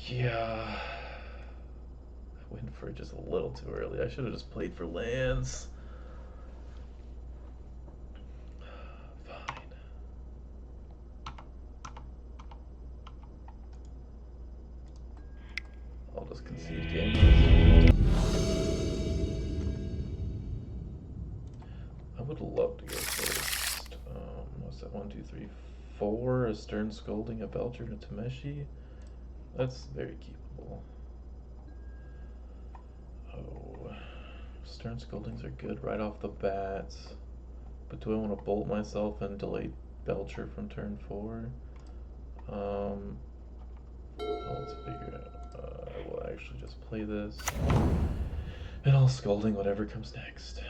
Speaker 1: Yeah. I went for it just a little too early. I should have just played for lands. Fine. I'll just concede game. I would love to go first. What's that? 1, 2, 3, 4. A Stern Scolding, a Belcher, and a Tameshi. That's very keepable. Oh, Stern Scoldings are good right off the bat. But do I want to bolt myself and delay Belcher from turn 4? Let's figure it out. I will actually just play this. And I'll Scolding whatever comes next.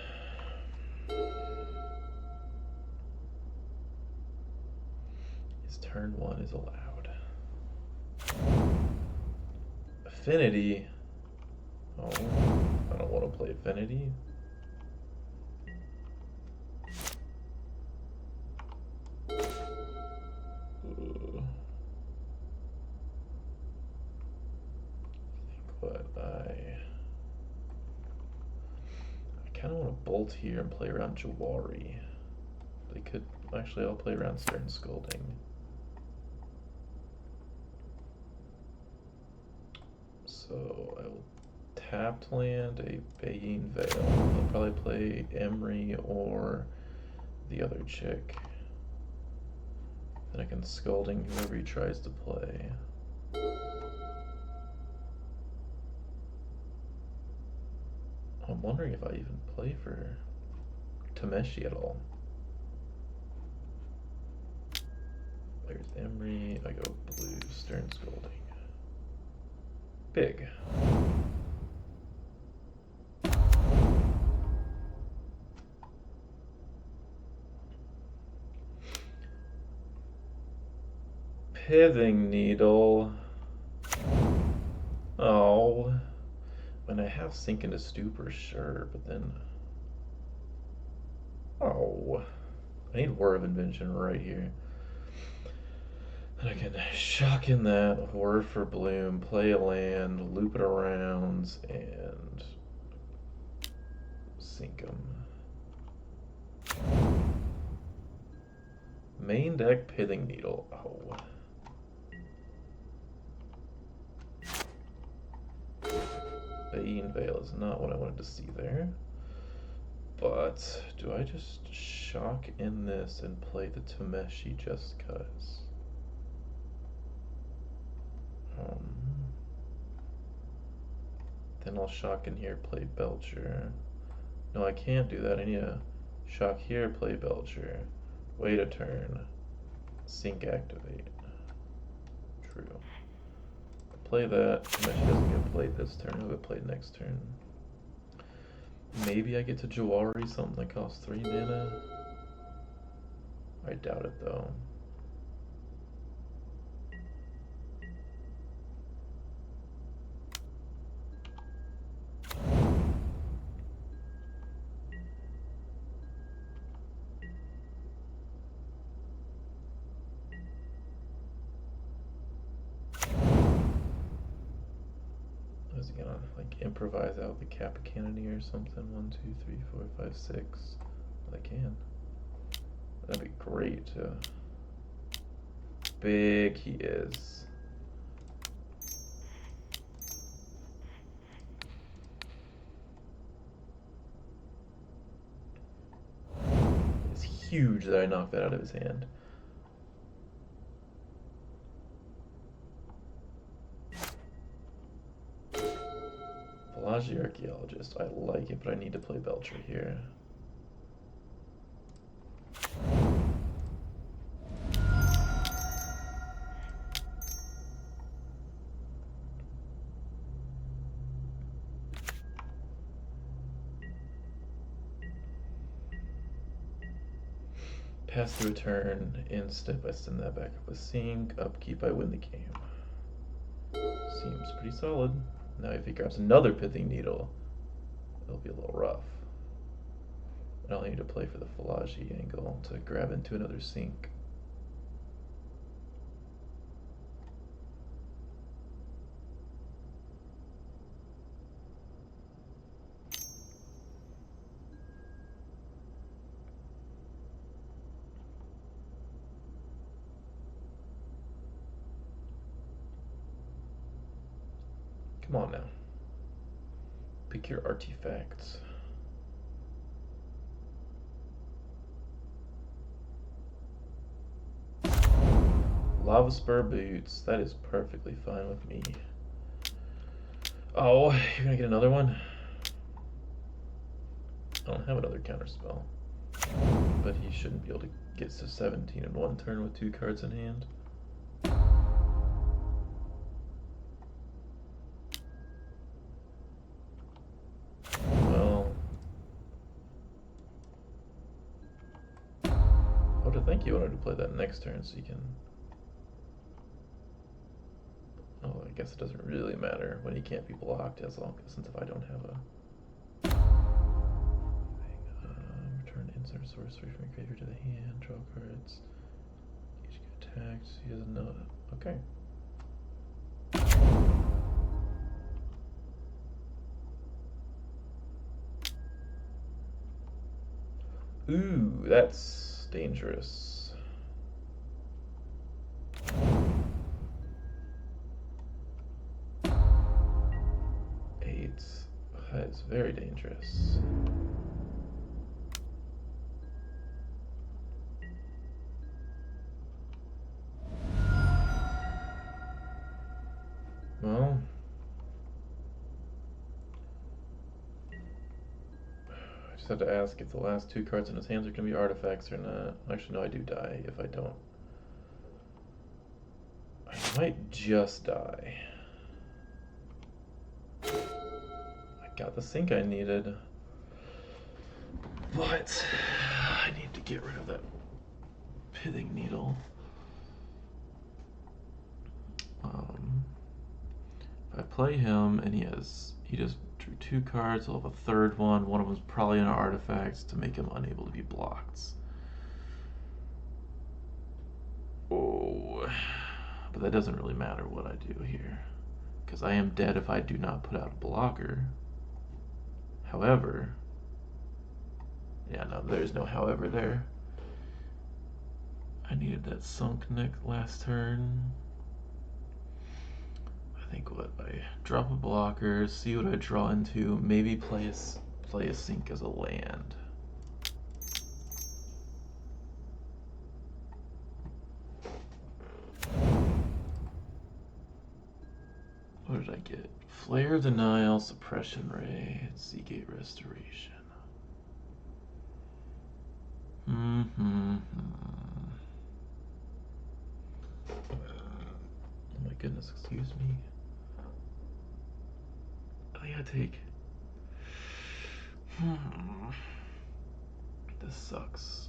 Speaker 1: His turn 1 is allowed. Affinity. Oh, I don't want to play Affinity. But I kind of want to bolt here and play around Jawari. They could actually. I'll play around Stern Scolding. So I will tapped land a Bayeen Veil. I'll probably play Emery or the other chick. Then I can Scolding whoever he tries to play. I'm wondering if I even play for Tameshi at all. There's Emery. I go blue, Stern Scolding. Big. Pithing Needle. Oh. When I have Sink into Stupor, sure, but then... Oh. I need War of Invention right here. And I can shock in that, Horror for Bloom, play a land, loop it around, and sink them. Main deck Pithing Needle. Oh. Bayeen Veil is not what I wanted to see there. But do I just shock in this and play the Tameshi just cuz? Then I'll shock in here, play Belcher. No, I can't do that. I need to shock here, play Belcher. Wait a turn. Sync activate. True. Play that. Unless she doesn't get played this turn, he'll get played next turn. Maybe I get to Jawari, something that costs 3 mana. I doubt it though. Is he gonna like improvise out the Kappa Cannoneer or something? 1, 2, 3, 4, 5, 6. Well, I can. That'd be great. Big he is. It's huge that I knocked that out of his hand. Velagi Archaeologist. I like it, but I need to play Belcher here. Pass through a turn, instant, I send that back up with Sync, upkeep, I win the game. Seems pretty solid. Now if he grabs another Pithing Needle, it'll be a little rough. And I'll need to play for the Falagi angle to grab into another Sync. Come on now. Pick your artifacts. Lava Spur Boots. That is perfectly fine with me. Oh, you're gonna get another one? I don't have another counterspell. But he shouldn't be able to get to 17 in one turn with 2 cards in hand. Well, I would think you wanted to play that next turn so you can... Oh, I guess it doesn't really matter when he can't be blocked as long since if I don't have a... Return insert sorcery from your graveyard to the hand, draw cards. Each get attacked, he doesn't know that. Okay. Ooh, that's dangerous. Eight. That is very dangerous. Well, I just have to ask if the last 2 cards in his hands are going to be artifacts or not. Actually, no, I do die if I don't. I might just die. I got the sync I needed. But I need to get rid of that Pithing Needle. If I play him and he just drew 2 cards, he'll have a third one. One of them's probably an artifact to make him unable to be blocked. Oh, but that doesn't really matter what I do here, because I am dead if I do not put out a blocker. However, yeah, no, there's no however there. I needed that sunk neck last turn. I think what I drop a blocker, see what I draw into, maybe play a sink as a land. What did I get? Flare of the Nile, Suppression Ray, Seagate Restoration. excuse me. I gotta take. Hmm. This sucks.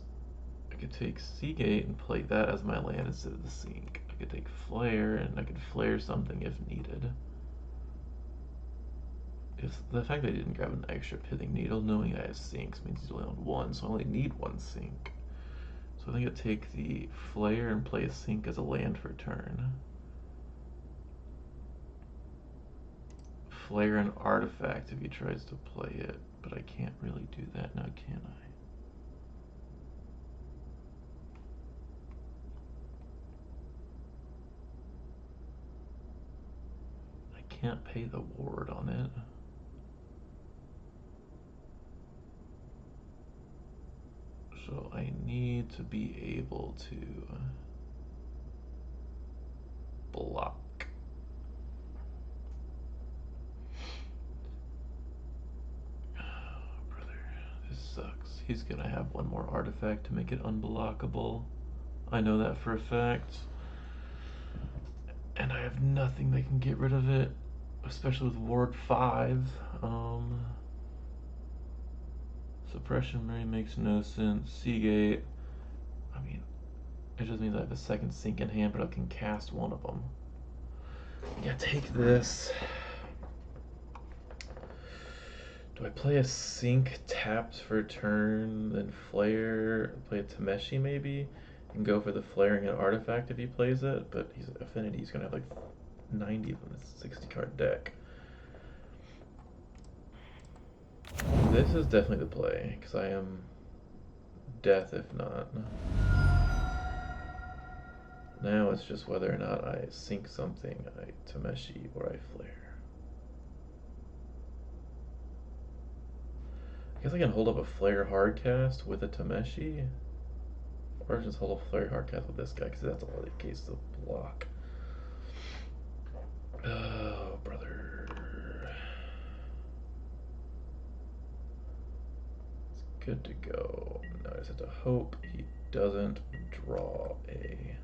Speaker 1: I could take Seagate and play that as my land instead of the sink. I could take Flare and I could flare something if needed. If the fact that I didn't grab an extra pithing needle, knowing I have sinks, means he's only on one, so I only need one sink. So I think I'd take the Flare and play a sink as a land for turn. Flare an artifact if he tries to play it, but I can't really do that now, can I? I can't pay the ward on it. So I need to be able to block. Oh, brother, this sucks. He's gonna have one more artifact to make it unblockable. I know that for a fact. And I have nothing that can get rid of it, especially with Ward 5. Suppression Ray makes no sense. Seagate, I mean, it just means I have a second sink in hand, but I can cast one of them. Yeah, take this. Do I play a sink tapped for a turn, then flare, play a Tameshi maybe, and go for the flaring an artifact if he plays it? But he's affinity, he's gonna have like 90 of them. It's a 60 card deck. This is definitely the play, because I am death if not. Now it's just whether or not I sink something, I Tameshi, or I flare. I guess I can hold up a flare hardcast with a Tameshi, or just hold up flare hardcast with this guy, because that's all the case to block. Oh, brother. It's good to go. Now I just have to hope he doesn't draw a...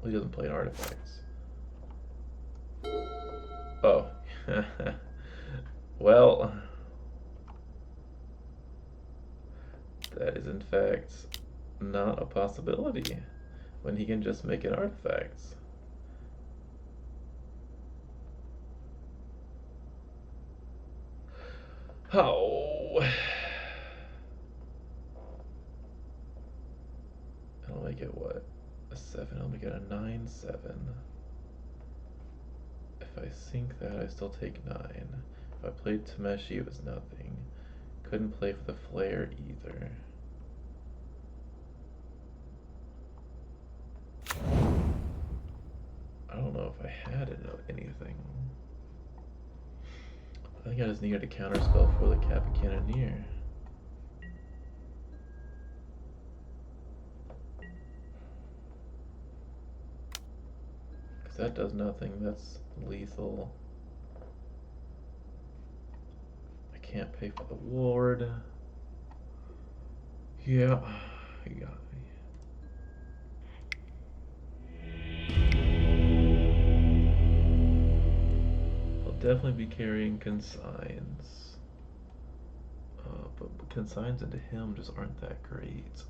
Speaker 1: Well, he doesn't play an artifacts. Oh. Well, that is in fact not a possibility when he can just make an artifacts. Oh. I'll make it what? A 7. I'll make it a 9/7. If I sink that, I still take 9. If I played Tameshi, it was nothing. Couldn't play for the flare either. I don't know if I had anything. I think I just needed a counterspell for the Kappa Cannoneer. Because that does nothing, that's lethal. I can't pay for the ward. Yeah, you got me. I'll definitely be carrying consigns. But consigns into him just aren't that great.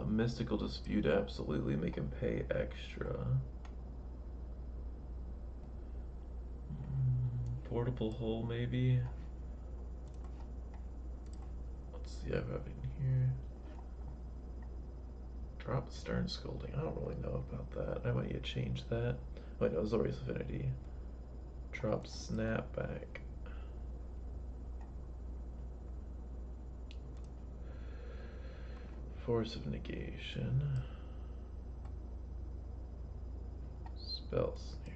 Speaker 1: Mystical Dispute, absolutely make him pay extra. Portable Hole, maybe. Let's see, I have in here. Drop Stern Scolding. I don't really know about that. I might need to change that. Wait, no, Zori's Affinity. Drop Snapback. Force of Negation. Spell Snare.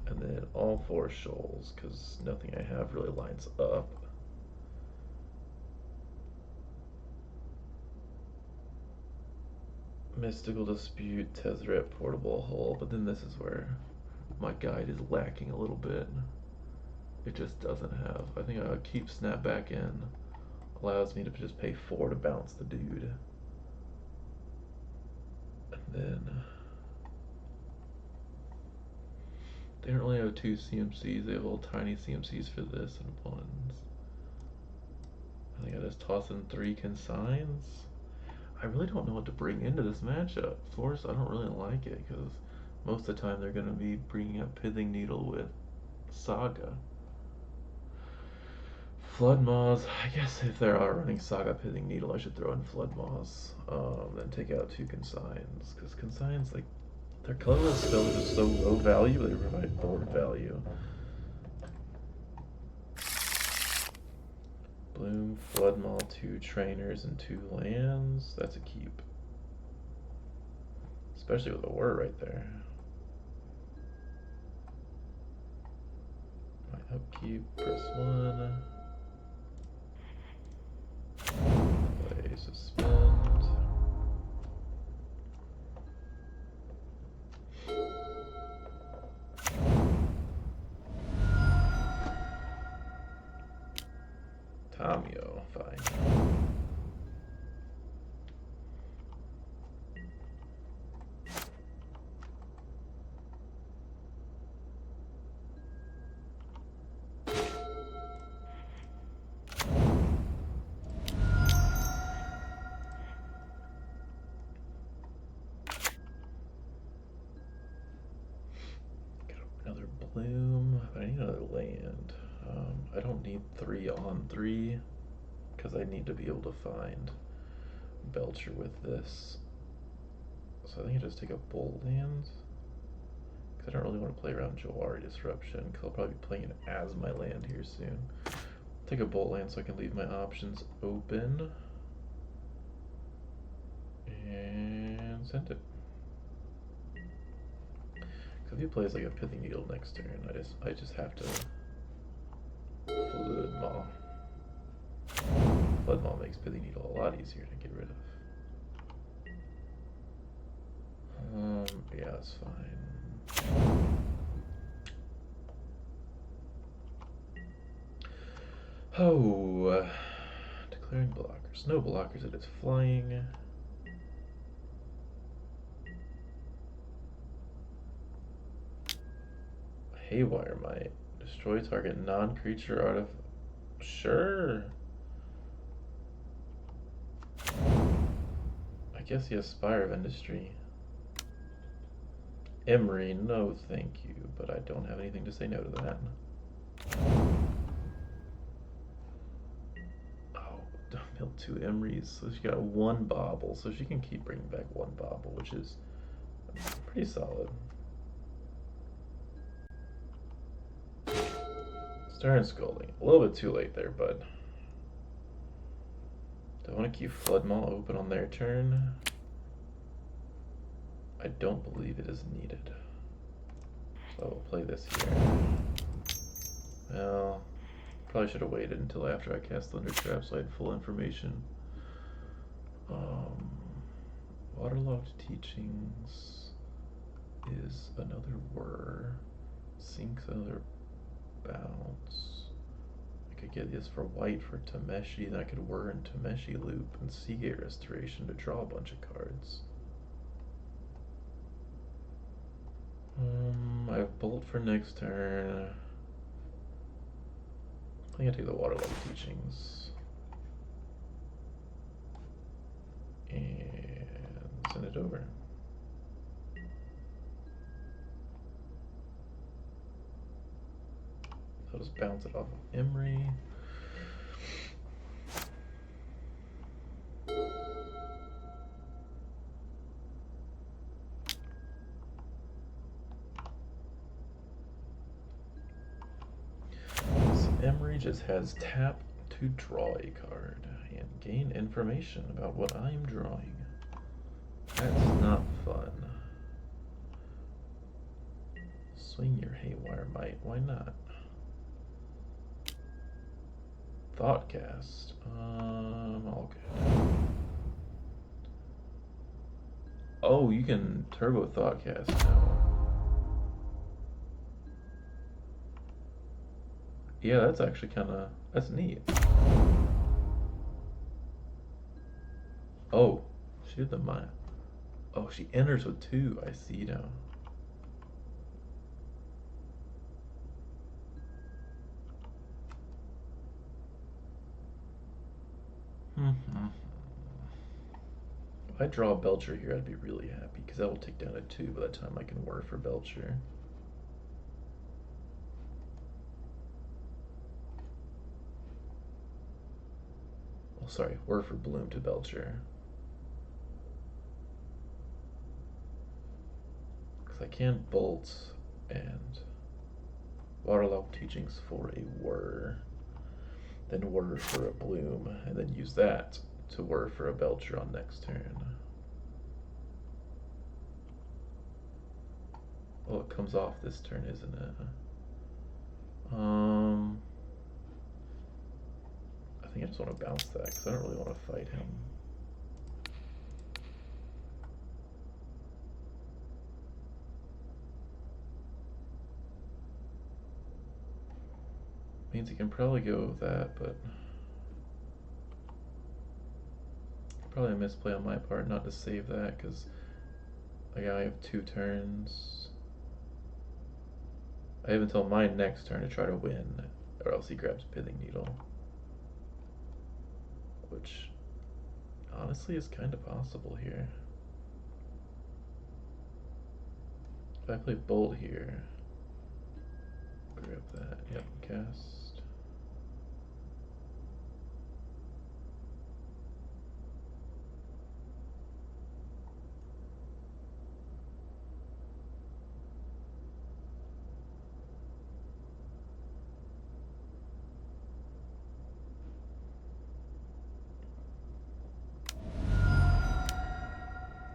Speaker 1: And then all 4 shoals, because nothing I have really lines up. Mystical Dispute, Tezzeret, Portable Hole, but then this is where my guide is lacking a little bit. It just doesn't have. I think I'll keep Snapback in. Allows me to just pay 4 to bounce the dude. And then They don't really have two CMCs, they have little tiny CMCs for this and ones. I think I just toss in 3 consigns. I really don't know what to bring into this matchup. Force, I don't really like it because most of the time they're going to be bringing up Pithing Needle with Saga. Flood Maws, I guess if they're running Saga Pithing Needle, I should throw in Flood Maws. Then take out 2 consigns because consigns, like, their colorless spells are just so low value, they provide board value. Bloom, Flood Maw, 2 trainers, and 2 lands. That's a keep. Especially with a word right there. My upkeep, press 1. Play, suspend. Tamio, fine. Another bloom, but I need another land. I don't need 3 on 3 because I need to be able to find Belcher with this. So I think I just take a bolt land because I don't really want to play around Jawari Disruption because I'll probably be playing it as my land here soon. Take a bolt land so I can leave my options open and send it. Because if he plays like a Pithing Needle next turn, I just have to Flood Maw. Flood Maw makes Pithing Needle a lot easier to get rid of. Yeah, that's fine. Oh, declaring blockers. No blockers, it is flying. Haywire might destroy target non-creature artifact. Sure. I guess he has Spire of Industry. Emery, no thank you, but I don't have anything to say no to that. Oh, build 2 Emerys, so she got 1 Bauble, so she can keep bringing back 1 Bauble, which is pretty solid. Stern Scolding, a little bit too late there, bud. Do I want to keep Flood Maw open on their turn? I don't believe it is needed. So we'll play this here. Well, probably should have waited until after I cast Thunder Trap so I had full information. Waterlogged Teachings is another whir. Sinks another bounce. I could get this for white for Tameshi, then I could whir in Tameshi Loop and Seagate Restoration to draw a bunch of cards. I have Bolt for next turn. I think I take the Waterlogged Teachings. And send it over. I'll just bounce it off of Emery. So Emery just has tap to draw a card and gain information about what I'm drawing. That's not fun. Swing your Haywire Might, why not? Thoughtcast, all good. Oh, you can turbo Thoughtcast now. Yeah, that's actually that's neat. Oh, she did the mine. Oh, she enters with 2, I see now. If I draw a Belcher here, I'd be really happy because that will take down a 2 by the time I can whir for Belcher. Oh, sorry, whir for Bloom to Belcher. Because I can bolt and waterlogged teachings for a whir, then whir for a Bloom, and then use that to whir for a Belcher on next turn. Oh, it comes off this turn, isn't it? I think I just want to bounce that because I don't really want to fight him. Means he can probably go with that, but probably a misplay on my part not to save that because I only have 2 turns. I have until my next turn to try to win, or else he grabs Pithing Needle. Which, honestly, is kind of possible here. If I play Bolt here, grab that, yep, cast.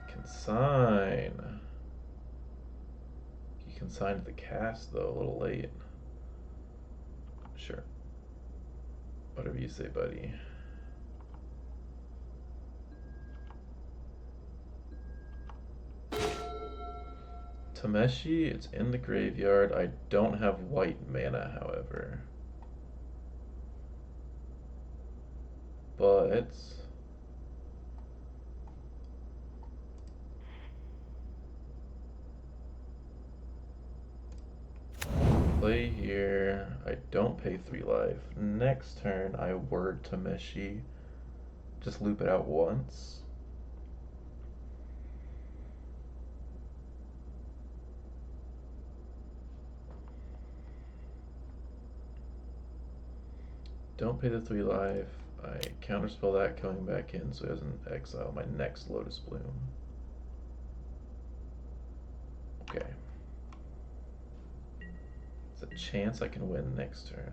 Speaker 1: Consign. He consigned the cast though, a little late. Sure. Whatever you say, buddy. Tameshi, it's in the graveyard. I don't have white mana, however. But play here. I don't pay 3 life. Next turn, I word Tameshi. Just loop it out once. Don't pay the 3 life. I counterspell that coming back in so he doesn't exile my next Lotus Bloom. Okay. There's a chance I can win next turn,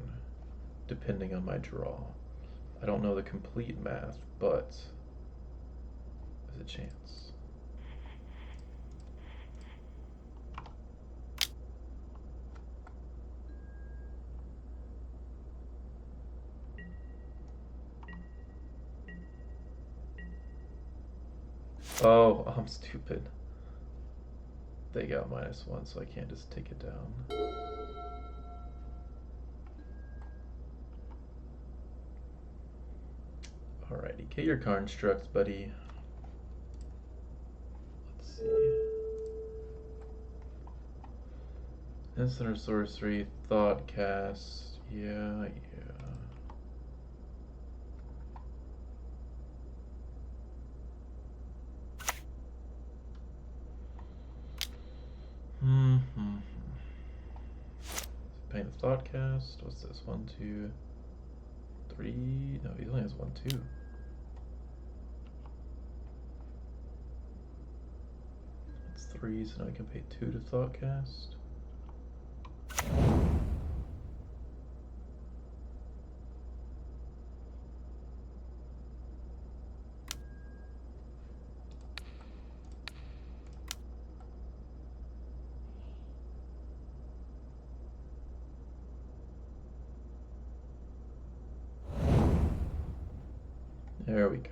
Speaker 1: depending on my draw. I don't know the complete math, but there's a chance. Oh, I'm stupid. They got -1, so I can't just take it down. Alrighty, get your constructs, buddy. Let's see. Instant or sorcery, thought cast. Yeah. Paying the thought cast. What's this? 1, 2, 3. No, he only has 1, 2. It's 3, so now I can pay 2 to thought cast. There we go.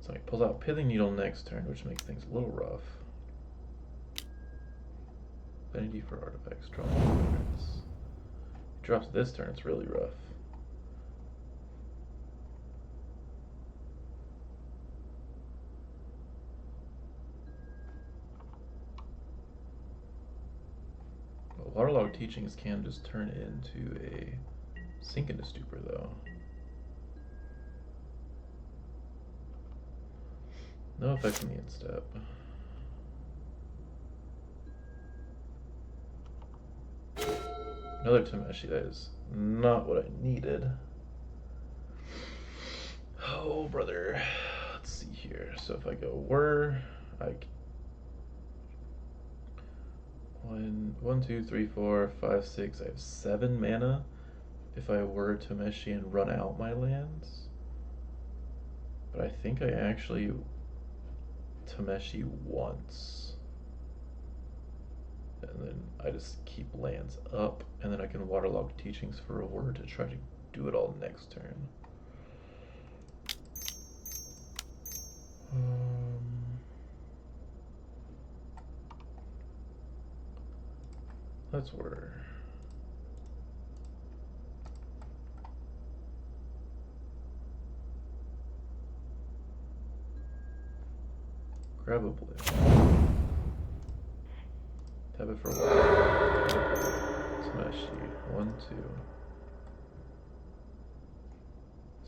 Speaker 1: So he pulls out Pithing Needle next turn, which makes things a little rough. Affinity for artifacts, draw 2 cards. He drops this turn, it's really rough. Well, Waterlogged Teachings can just turn into a Sink into Stupor, though. No effect on the instep. Another Tameshi, that is not what I needed. Oh, brother. Let's see here. So if I go whir, I one, two, three, four, five, six. I have 7 mana. If I were Tameshi and run out my lands, but I think I actually Tameshi once, and then I just keep lands up, and then I can waterlog teachings for a word to try to do it all next turn. Let's whir. Grab a blue. Tap it for what? Smash you. 1, 2.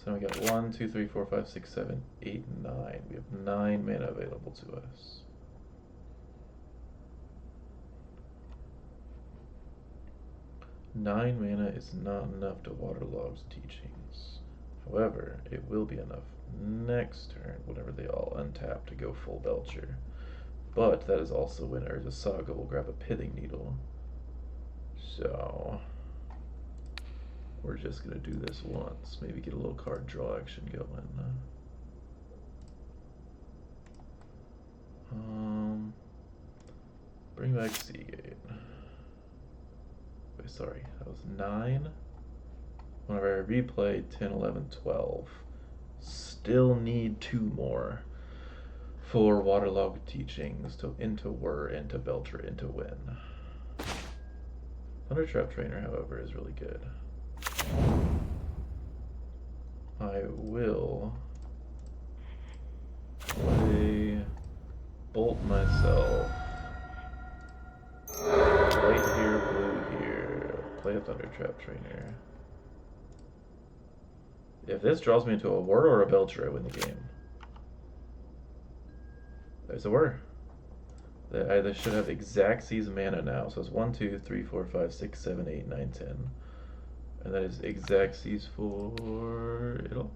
Speaker 1: So we got 1, 2, 3, 4, 5, 6, 7, 8, 9. We have 9 mana available to us. Nine mana is not enough to waterlog's teachings. However, it will be enough next turn whenever they all untap to go full Belcher. But that is also when Urza Saga will grab a Pithing Needle. So we're just gonna do this once. Maybe get a little card draw action going. Bring back Seagate. Wait, sorry, that was 9. Whenever I replay 10, 11, 12. Still need 2 more for waterlogged teachings to into whir, into Belcher, into win. Thundertrap Trainer, however, is really good. I will play Bolt myself. White here, blue here. Play a Thundertrap Trainer. If this draws me into a whir or a Belcher, I win the game. There's a whir. They should have exact C's mana now. So it's 1, 2, 3, 4, 5, 6, 7, 8, 9, 10. And that is exact C's for it all.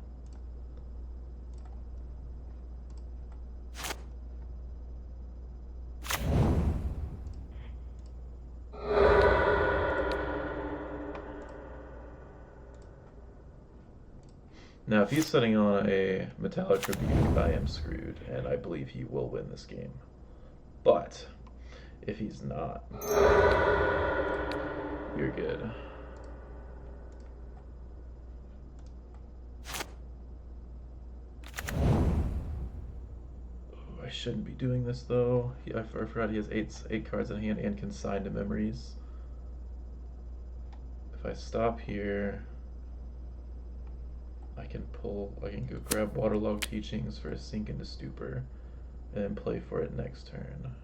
Speaker 1: Now, if he's setting on a Metallic Rebuke, I am screwed, and I believe he will win this game. But if he's not, you're good. Oh, I shouldn't be doing this though. I forgot he has 8 cards in hand and can sign to memories. If I stop here, I can go grab Waterlog Teachings for a Sink into Stupor, and then play for it next turn.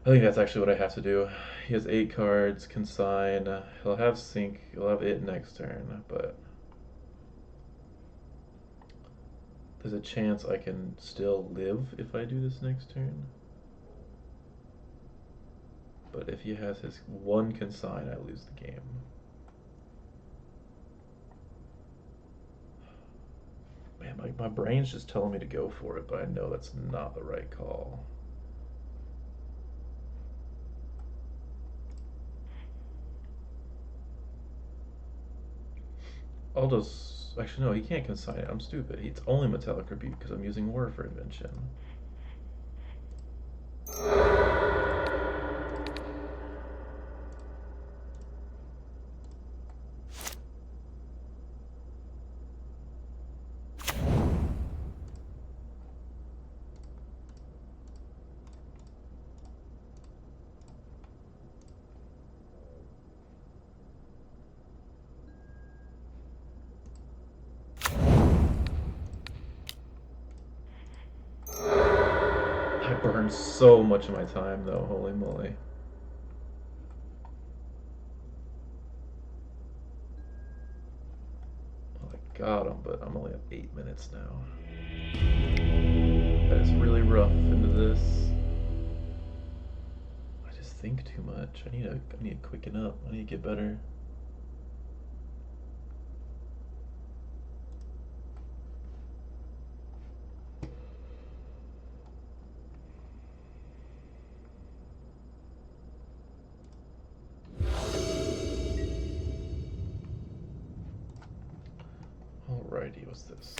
Speaker 1: I think that's actually what I have to do. He has 8 cards, consign, he'll have Sink, he'll have it next turn, but there's a chance I can still live if I do this next turn. But if he has his 1 consign, I lose the game. Man, my brain's just telling me to go for it, but I know that's not the right call. I'll just... Actually, no, he can't consign it. I'm stupid. It's only Metallic Rebuke because I'm using Whir for Invention. I burned so much of my time, though. Holy moly. I got him, but I'm only at 8 minutes now. That is really rough into this. I just think too much. I need to quicken up. I need to get better. Alrighty, what's this?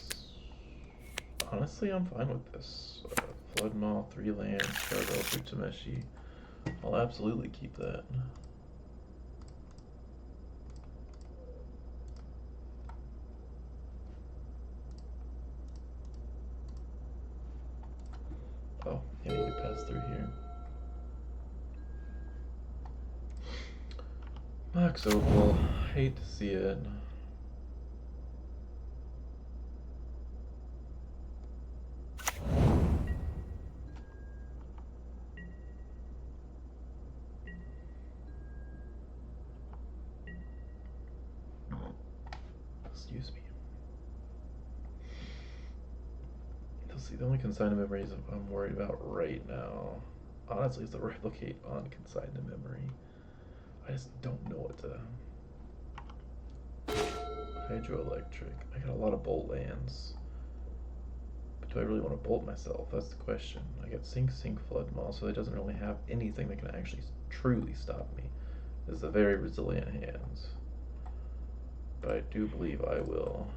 Speaker 1: Honestly, I'm fine with this. Flood Maw, 3 lands, Charbelcher, Tameshi. I'll absolutely keep that. Oh, yeah, you can pass through here. Max Opal, hate to see it. Excuse me. You'll see, the only consigned memories I'm worried about right now, honestly, is the replicate on consigned memory. I just don't know what to. Hydroelectric. I got a lot of bolt lands. But do I really want to bolt myself? That's the question. I got Sink, Flood Maw, so it doesn't really have anything that can actually truly stop me. This is a very resilient hands. But I do believe I will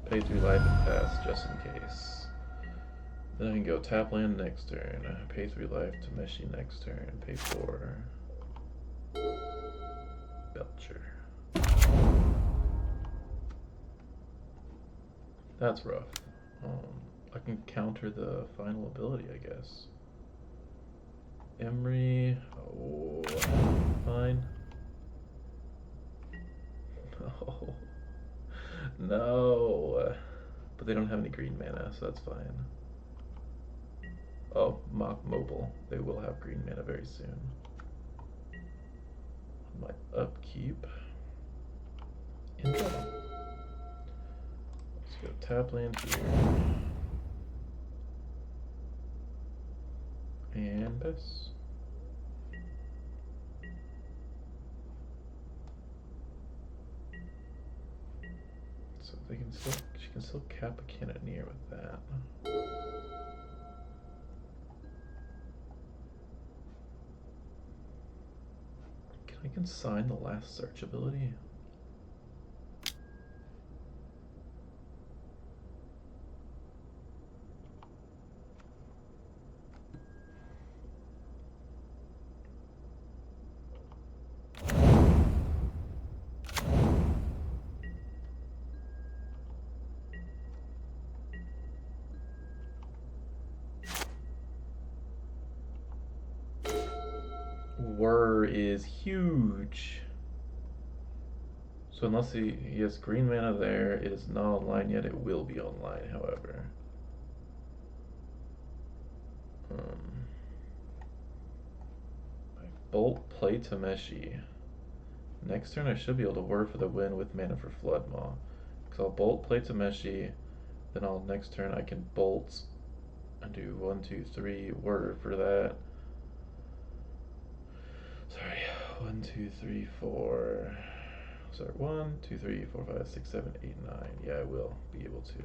Speaker 1: pay 3 life and pass just in case. Then I can go tap land next turn, pay 3 life to Meshi next turn, pay 4 Belcher. That's rough. I can counter the final ability, I guess. Emery, oh, fine. No, no, but they don't have any green mana, so that's fine. Oh, Mock Mobile. They will have green mana very soon. My upkeep. Income. Let's go tap land here. And this. So she can still cap a Cannoneer with that. Can I consign the last search ability? Whir is huge. So unless he has green mana there, it is not online yet. It will be online, however. I bolt play Tameshi. Next turn I should be able to whir for the win with mana for Flood Maw. Because I'll bolt play Tameshi, then next turn I can bolt and do 1, 2, 3 whir for that. Sorry, 1, 2, 3, 4. Sorry, 1, 2, 3, 4, 5, 6, 7, 8, 9. Yeah, I will be able to.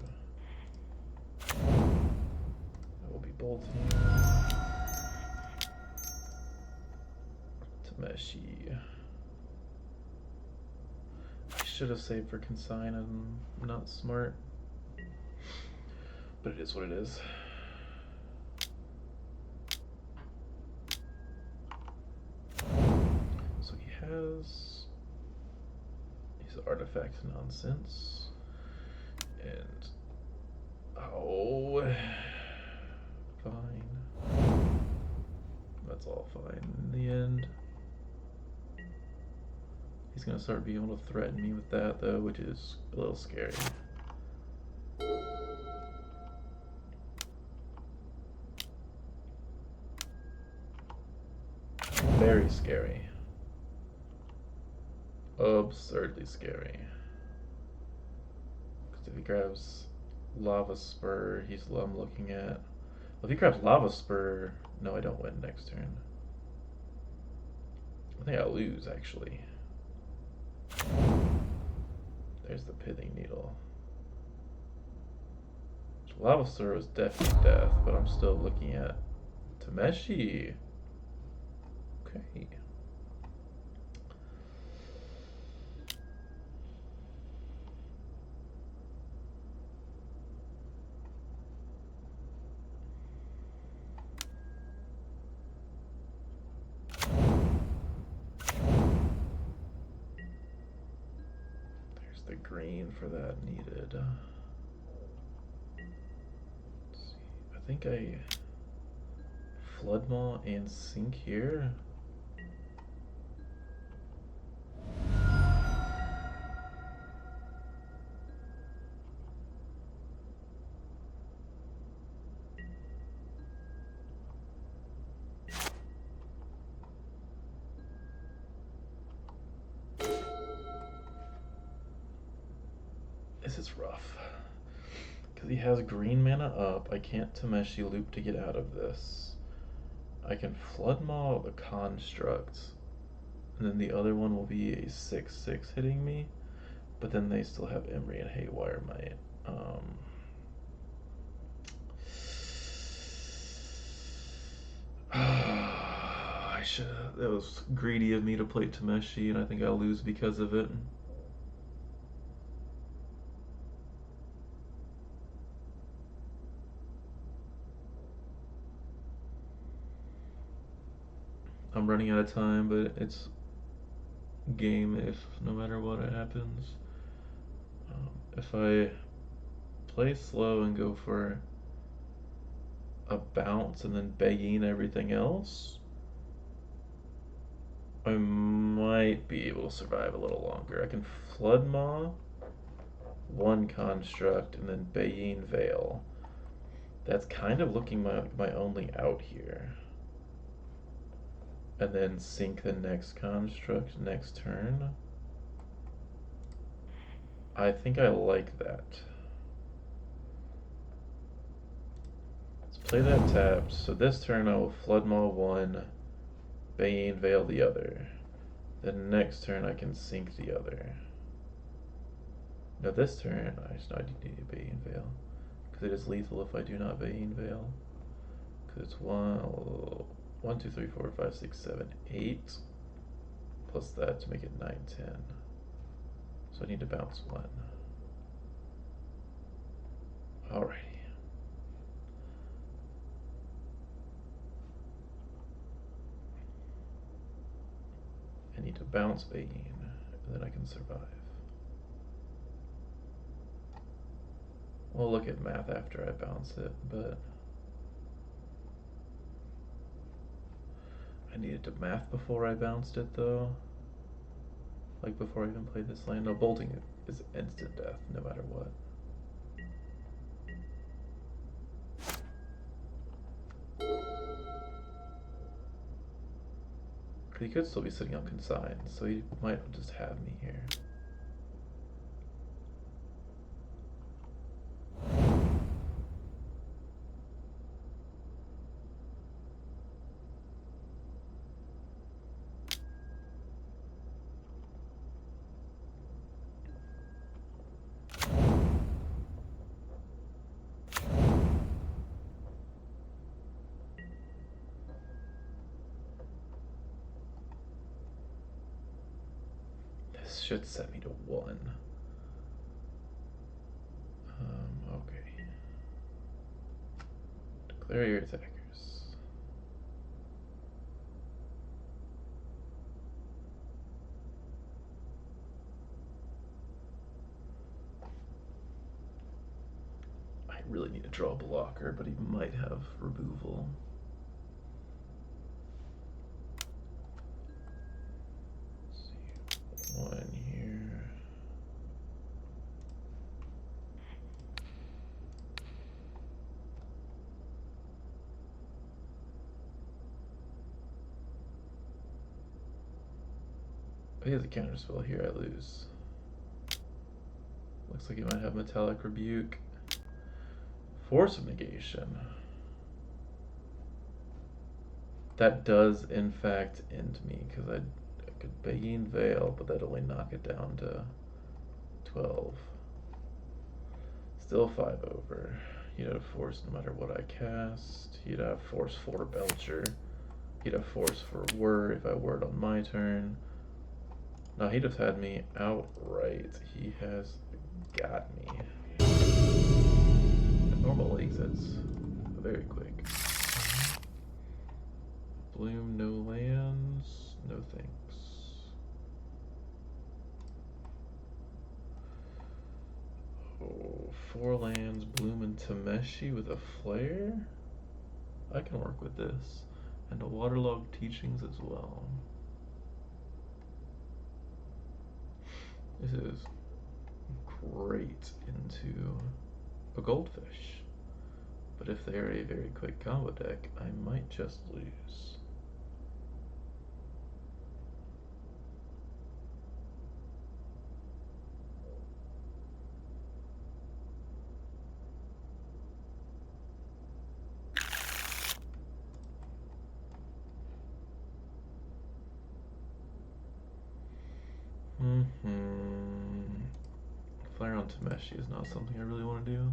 Speaker 1: I will be bolting. Tameshi. I should have saved for consign. I'm not smart. But it is what it is. So he has his artifact nonsense. And oh, fine. That's all fine in the end. He's gonna start being able to threaten me with that though, which is a little scary. Very scary. absurdly scary. Because if he grabs Lava Spur, I'm looking at. Well, if he grabs Lava Spur, no, I don't win next turn. I think I lose, actually. There's the Pithing Needle. Lava Spur was definitely death, but I'm still looking at Tameshi. Okay. There's the green for that needed. Let's see. I think I Flood Maw and Sink here. This is rough. Because he has green mana up. I can't Tameshi loop to get out of this. I can Flood Maw the Construct. And then the other one will be a 6/6 hitting me. But then they still have Emery and Haywire Might. I should. That was greedy of me to play Tameshi, and I think I'll lose because of it. I'm running out of time, but it's game if no matter what happens. If I play slow and go for a bounce and then begging everything else, I might be able to survive a little longer. I can Flood Maw, one Construct, and then Bayeen Veil. That's kind of looking my only out here. And then sink the next Construct next turn. I think I like that. Let's play that tapped. So this turn I will Flood Maw one, Bayeen Veil the other. Then next turn I can sink the other. No, this turn I just need a Bayeen Veil. Because it is lethal if I do not Bayeen Veil. Because it's 1, 2, 3, 4, 5, 6, 7, 8. Plus that to make it 9, 10. So I need to bounce one. Alrighty. I need to bounce Bayeen, and then I can survive. We'll look at math after I bounce it, but I needed to math before I bounced it though. Like before I even played this land. No, bolting is instant death no matter what. He could still be sitting on consign, so he might just have me here. This should set me to 1. Okay. Declare your attackers. I really need to draw a blocker, but he might have removal. Let's see. 1 here. He has a counterspell here, I lose. Looks like he might have Metallic Rebuke. Force of Negation. That does, in fact, end me, because I could Beguine Veil, but that'd only knock it down to 12. Still 5 over. He'd have Force no matter what I cast. He'd have Force for Belcher. He'd have Force for Whir if I whirred on my turn. No, he'd have had me outright. He has got me. At normal leagues, that's very quick. Bloom, no lands, no thanks. Oh, 4 lands, Bloom and Tameshi with a flare? I can work with this. And a Waterlogged Teachings as well. This is great into a Goldfish. But if they're a very quick combo deck, I might just lose. Flare on Tameshi is not something I really want to do.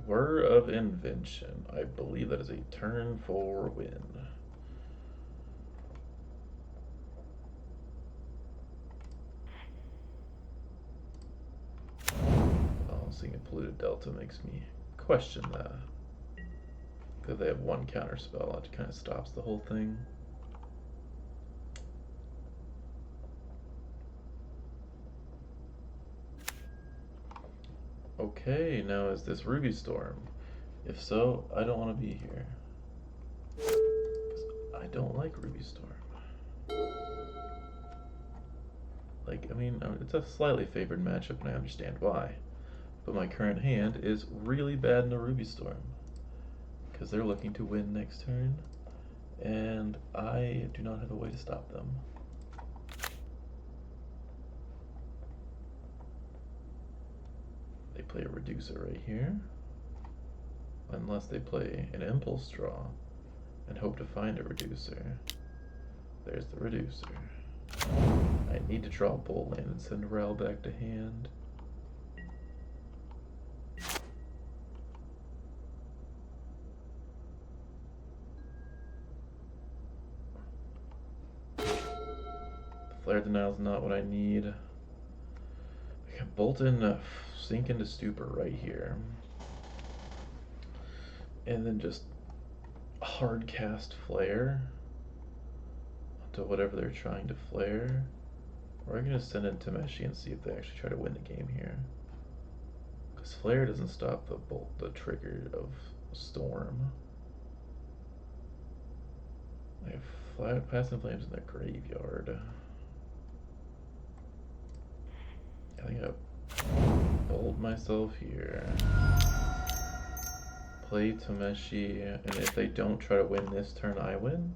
Speaker 1: Whir of Invention. I believe that is a turn 4 win. Oh, seeing a Polluted Delta makes me question that. Because they have one counter spell, it kind of stops the whole thing. Okay, now is this Ruby Storm? If so, I don't want to be here. I don't like Ruby Storm. Like, I mean, it's a slightly favored matchup and I understand why. But my current hand is really bad in a Ruby Storm. Because they're looking to win next turn. And I do not have a way to stop them. They play a Reducer right here. Unless they play an Impulse Draw and hope to find a Reducer. There's the Reducer. I need to draw a Bolt Land and send Ral back to hand. Flare Denial is not what I need. I got Bolt in, Sink into Stupor right here. And then just hard cast Flare onto whatever they're trying to flare. Or I can just send in Tameshi and see if they actually try to win the game here. Because Flare doesn't stop the trigger of Storm. I have Passing Flames in their graveyard. I think I bolt myself here. Play Tameshi, and if they don't try to win this turn, I win.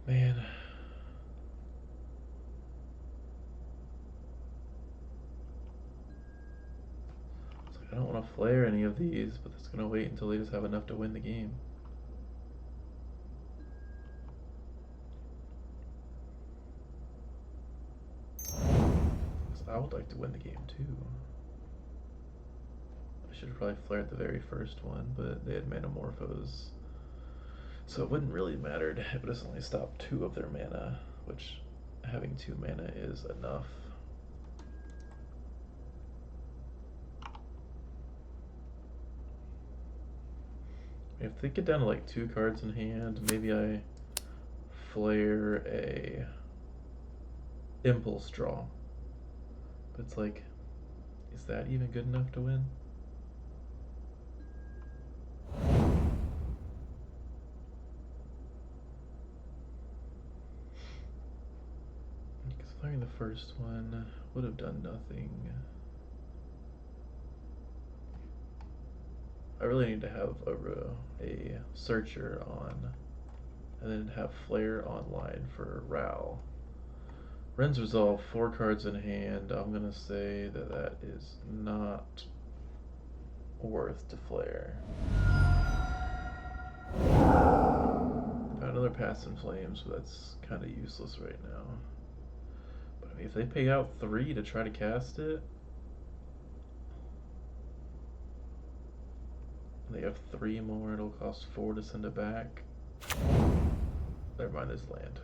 Speaker 1: Man. It's like I don't want to flare any of these, but it's going to wait until they just have enough to win the game. I would like like to win the game too. I should have probably flared the very first one, but they had Manamorphose. So it wouldn't really mattered. It would have only stopped 2 of their mana, which having 2 mana is enough. If they get down to like 2 cards in hand, maybe I flare a Impulse Draw. But it's like, is that even good enough to win? Because flaring the first one would have done nothing. I really need to have a searcher on, and then have flare online for Ral. Ren's Resolve, 4 cards in hand. I'm gonna say that that is not worth to flare. Got another Pass in Flames, but that's kind of useless right now. But I mean, if they pay out 3 to try to cast it, they have 3 more, it'll cost 4 to send it back. Never mind, there's land.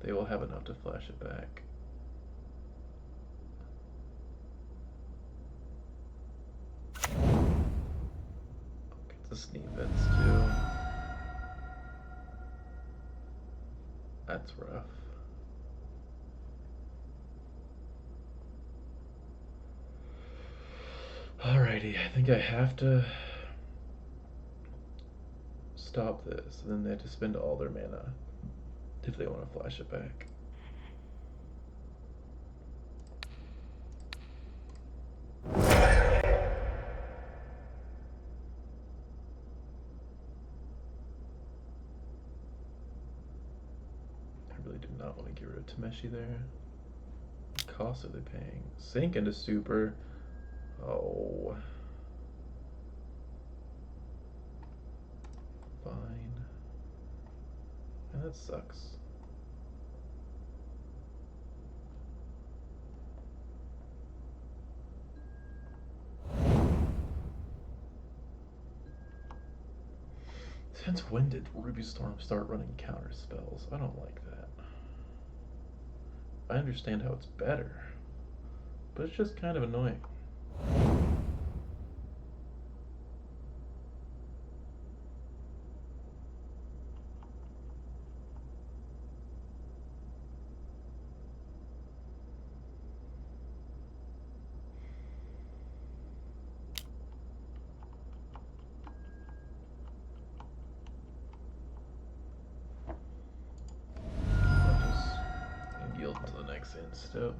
Speaker 1: They will have enough to flash it back. Get the Sneak Vents too. That's rough. Alrighty, I think I have to stop this, and then they have to spend all their mana if they want to flash it back. I really do not want to get rid of Tameshi there. What cost are they paying? Sink into Stupor. Oh. Fine. And that sucks. Since when did Ruby Storm start running counter spells? I don't like that. I understand how it's better, but it's just kind of annoying. I'll just yield to the next end step.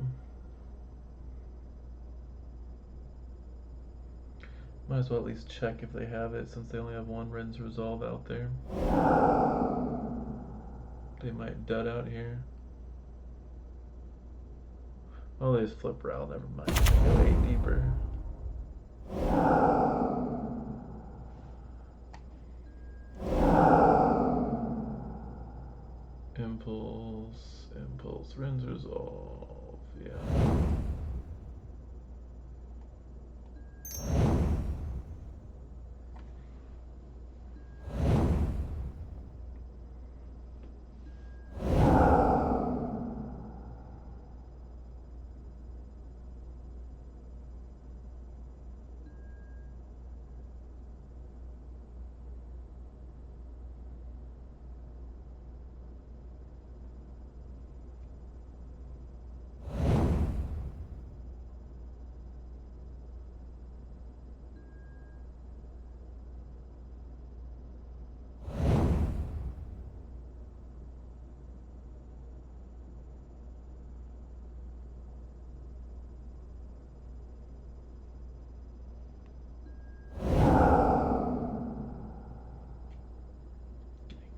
Speaker 1: Might as well at least check if they have it, since they only have 1 Ren's Resolve out there. They might dud out here. Oh, they just flip Ral, never mind. Go 8 deeper. Impulse, Ren's Resolve, yeah.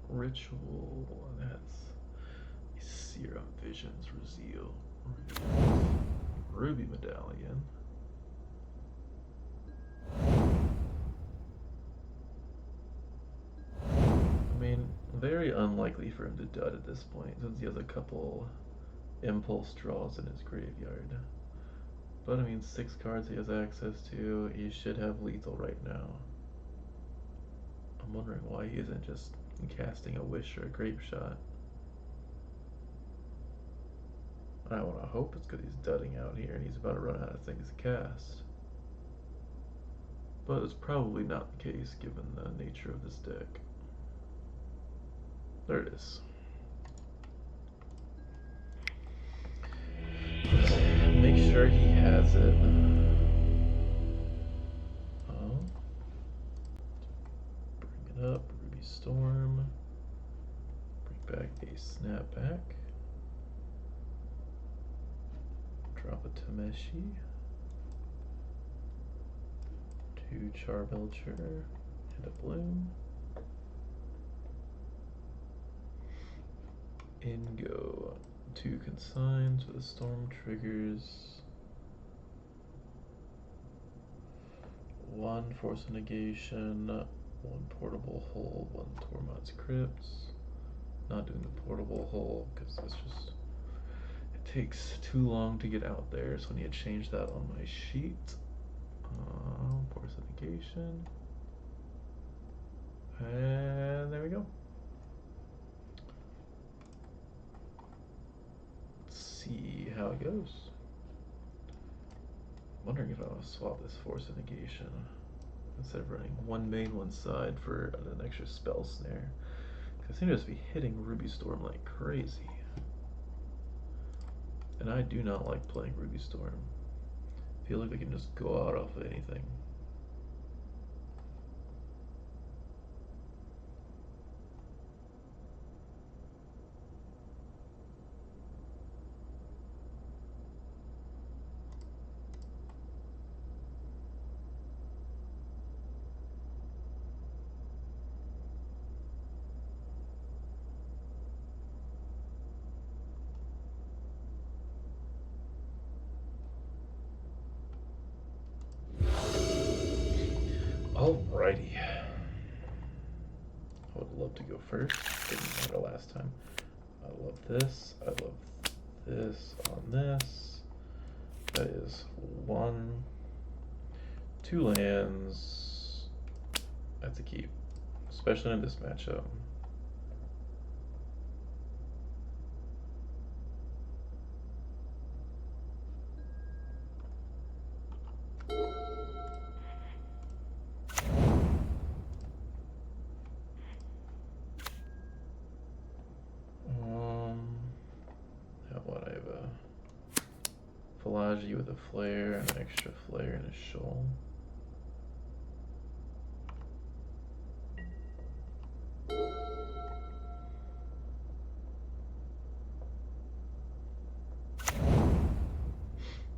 Speaker 1: Ritual, that's Serum Visions, Ruby Medallion. I mean, very unlikely for him to dud at this point, since he has a couple impulse draws in his graveyard. But I mean, 6 cards he has access to. He should have lethal right now. I'm wondering why he isn't just casting a wish or a grape shot. I want to hope it's because he's dudding out here and he's about to run out of things to cast. But it's probably not the case given the nature of this deck. There it is. Make sure he has it. Oh. Bring it up. Ruby Storm. Bring back a Snapback. Drop a Tameshi. 2 Charbelcher and a Bloom. In go 2 Consigns with a Storm triggers. 1 Force of Negation, 1 Portable Hole, 1 Tormod's Crypts. Not doing the Portable Hole because it's just, it takes too long to get out there, so I need to change that on my sheet. Force of Negation. And there we go. Let's see how it goes. I'm wondering if I want to swap this Force of Negation instead of running 1 main, 1 side for an extra spell snare. Because I seem to just be hitting Ruby Storm like crazy. And I do not like playing Ruby Storm. I feel like I can just go out off of anything. Alrighty. I would love to go first. Didn't matter last time. I love this. I love this on this. That is 1, 2 lands. That's a keep, especially in this matchup. What, I have a Philology with a flare, an extra flare, and a shoal.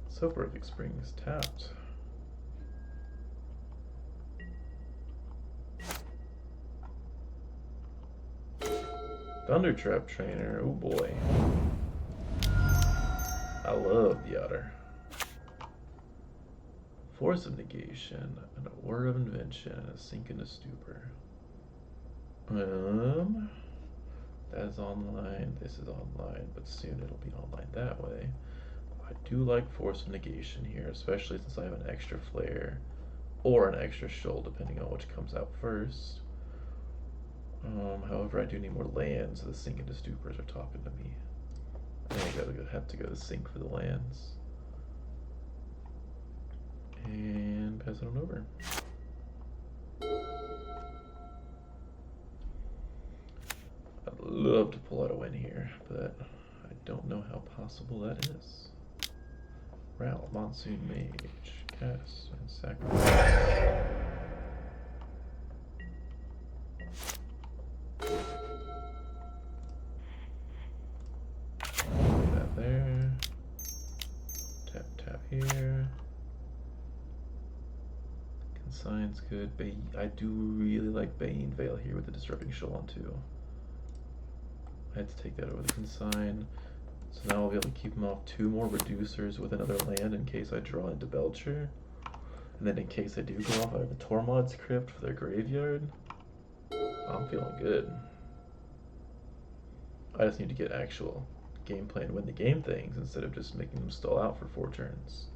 Speaker 1: So Perfect Springs tapped. Thundertrap Trainer, oh boy. I love the otter. Force of Negation, and a Word of Invention, and a Sink into Stupor. That is online, this is online, but soon it'll be online that way. I do like Force of Negation here, especially since I have an extra flare or an extra shoal, depending on which comes out first. However, I do need more lands, so the Sink into Stupors are talking to me. I think I have to go to Sink for the lands. And pass it on over. I'd love to pull out a win here, but I don't know how possible that is. Ral, Monsoon Mage, cast, and sacrifice. Play that there. Tap, tap here. Consign's good. I do really like Bane Veil here with the Disrupting Shoal on 2. I had to take that over the Consign. So now I'll be able to keep him off 2 more reducers with another land in case I draw into Belcher. And then in case I do go off, I have a Tormod's Crypt for their graveyard. I'm feeling good. I just need to get actual gameplay and win the game things instead of just making them stall out for 4 turns.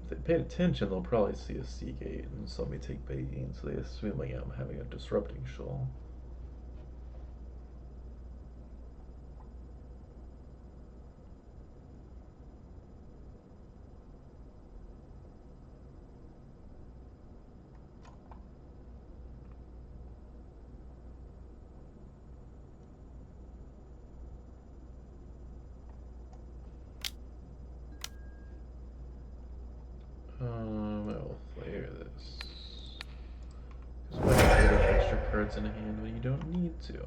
Speaker 1: If they paid attention, they'll probably see a Seagate and saw me take Beijing, so they assuming I'm having a disrupting shoal. I will flare this. Because why putting extra cards in a hand when you don't need to?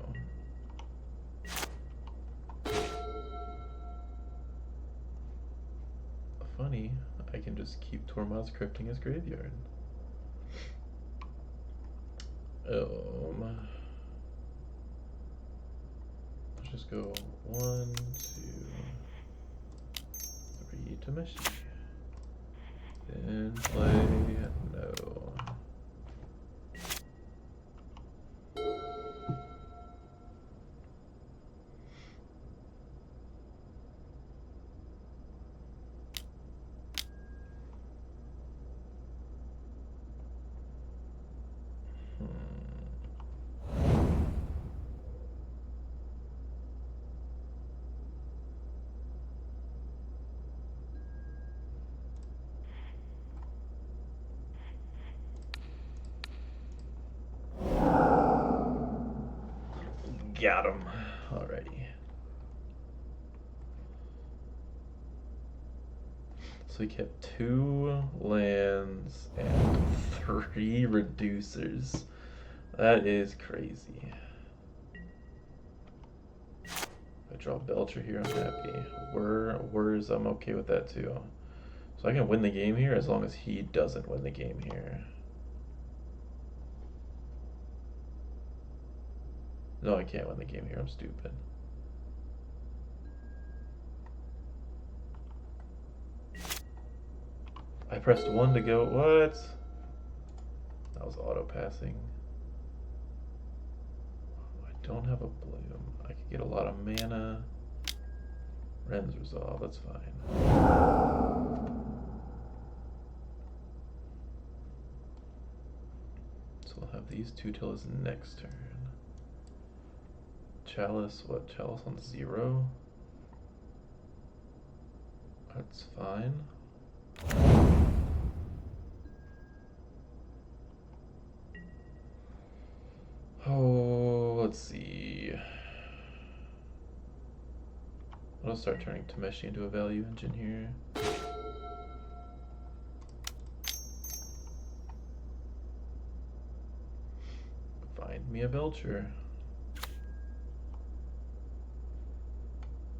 Speaker 1: Funny, I can just keep Tormod's crypting his graveyard. Let's just go 1, 2, 3 to Meshi. Then play no. Got him. Alrighty. So we kept 2 lands and 3 reducers. That is crazy. If I draw Belcher here, I'm happy. Whirs, I'm okay with that too. So I can win the game here as long as he doesn't win the game here. No, I can't win the game here. I'm stupid. I pressed 1 to go. What? That was auto passing. I don't have a bloom. I could get a lot of mana. Ren's Resolve. That's fine. So we'll have these 2 till his next turn. Chalice, what? Chalice on 0? That's fine. Oh, let's see. I'll start turning Tameshi into a value engine here. Find me a Belcher.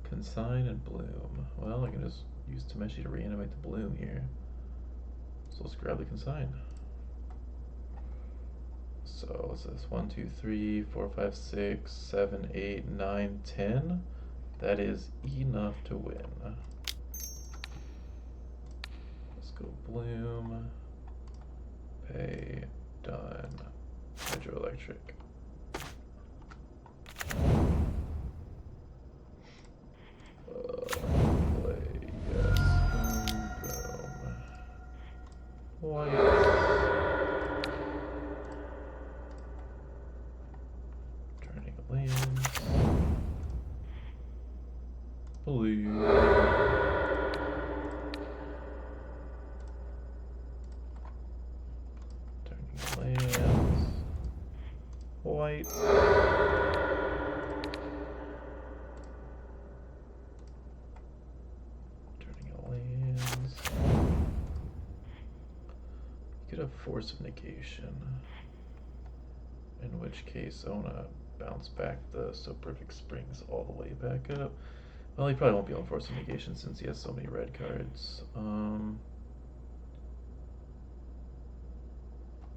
Speaker 1: Consign and Bloom. Well, I can just use Tameshi to reanimate the Bloom here. So let's grab the Consign. So what's this? 1, 2, 3, 4, 5, 6, 7, 8, 9, 10. That is enough to win. Let's go Bloom. Pay. Done. Hydroelectric. Play. Yes. Boom. White. Turning lands. Blue. Turning lands. White. Turning lands. You could have Force of Negation. In which case, I want to bounce back the Soporific Springs all the way back up. Well, he probably won't be able to Force of Negation since he has so many red cards.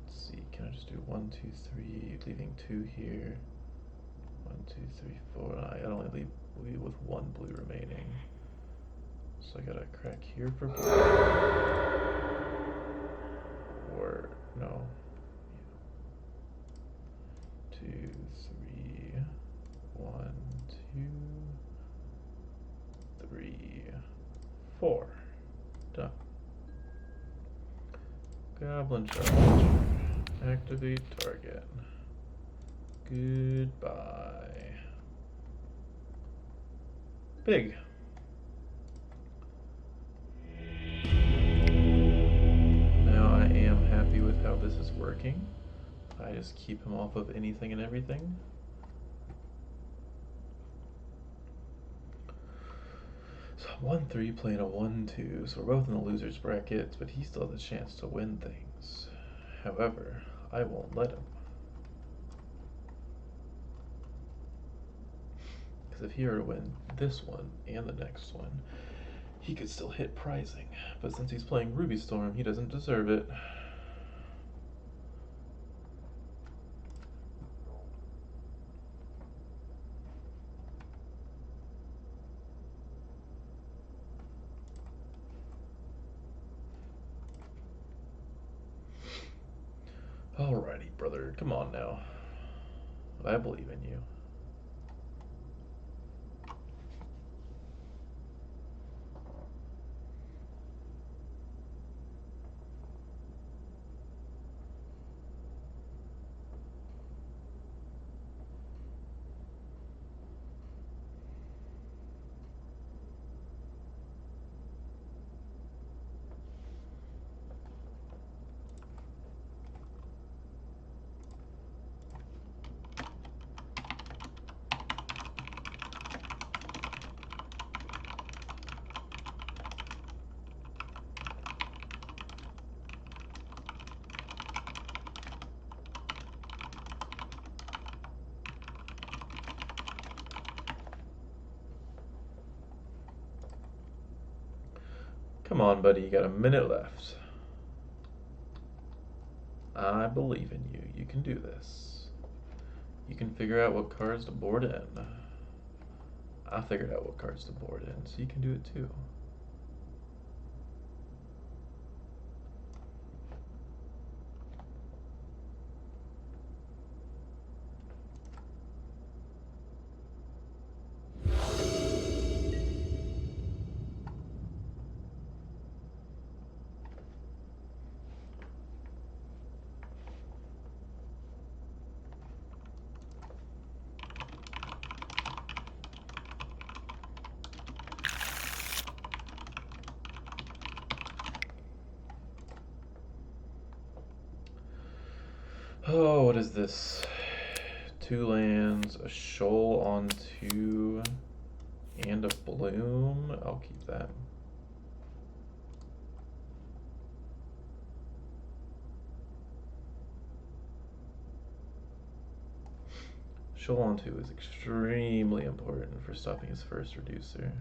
Speaker 1: Let's see, can I just do 1, 2, 3, leaving 2 here? 1, 2, 3, 4. I only leave with 1 blue remaining. So I gotta crack here for blue. Or, no. 2, 3, 1, 2, 3, 4. Done. Goblin Charbelcher. Activate target. Goodbye. Big. Now I am happy with how this is working. I just keep him off of anything and everything. So 1-3 playing a 1-2, so we're both in the loser's brackets, but he still has a chance to win things. However, I won't let him. Because if he were to win this one and the next one, he could still hit prizing. But since he's playing Ruby Storm, he doesn't deserve it. Alrighty, brother, come on now. I believe in you. Come on, buddy, you got a minute left. I believe in you. You can do this. You can figure out what cards to board in. I figured out what cards to board in, so you can do it too. Oh, what is this? 2 lands, a shoal on 2, and a bloom. I'll keep that. Shoal on 2 is extremely important for stopping his first reducer.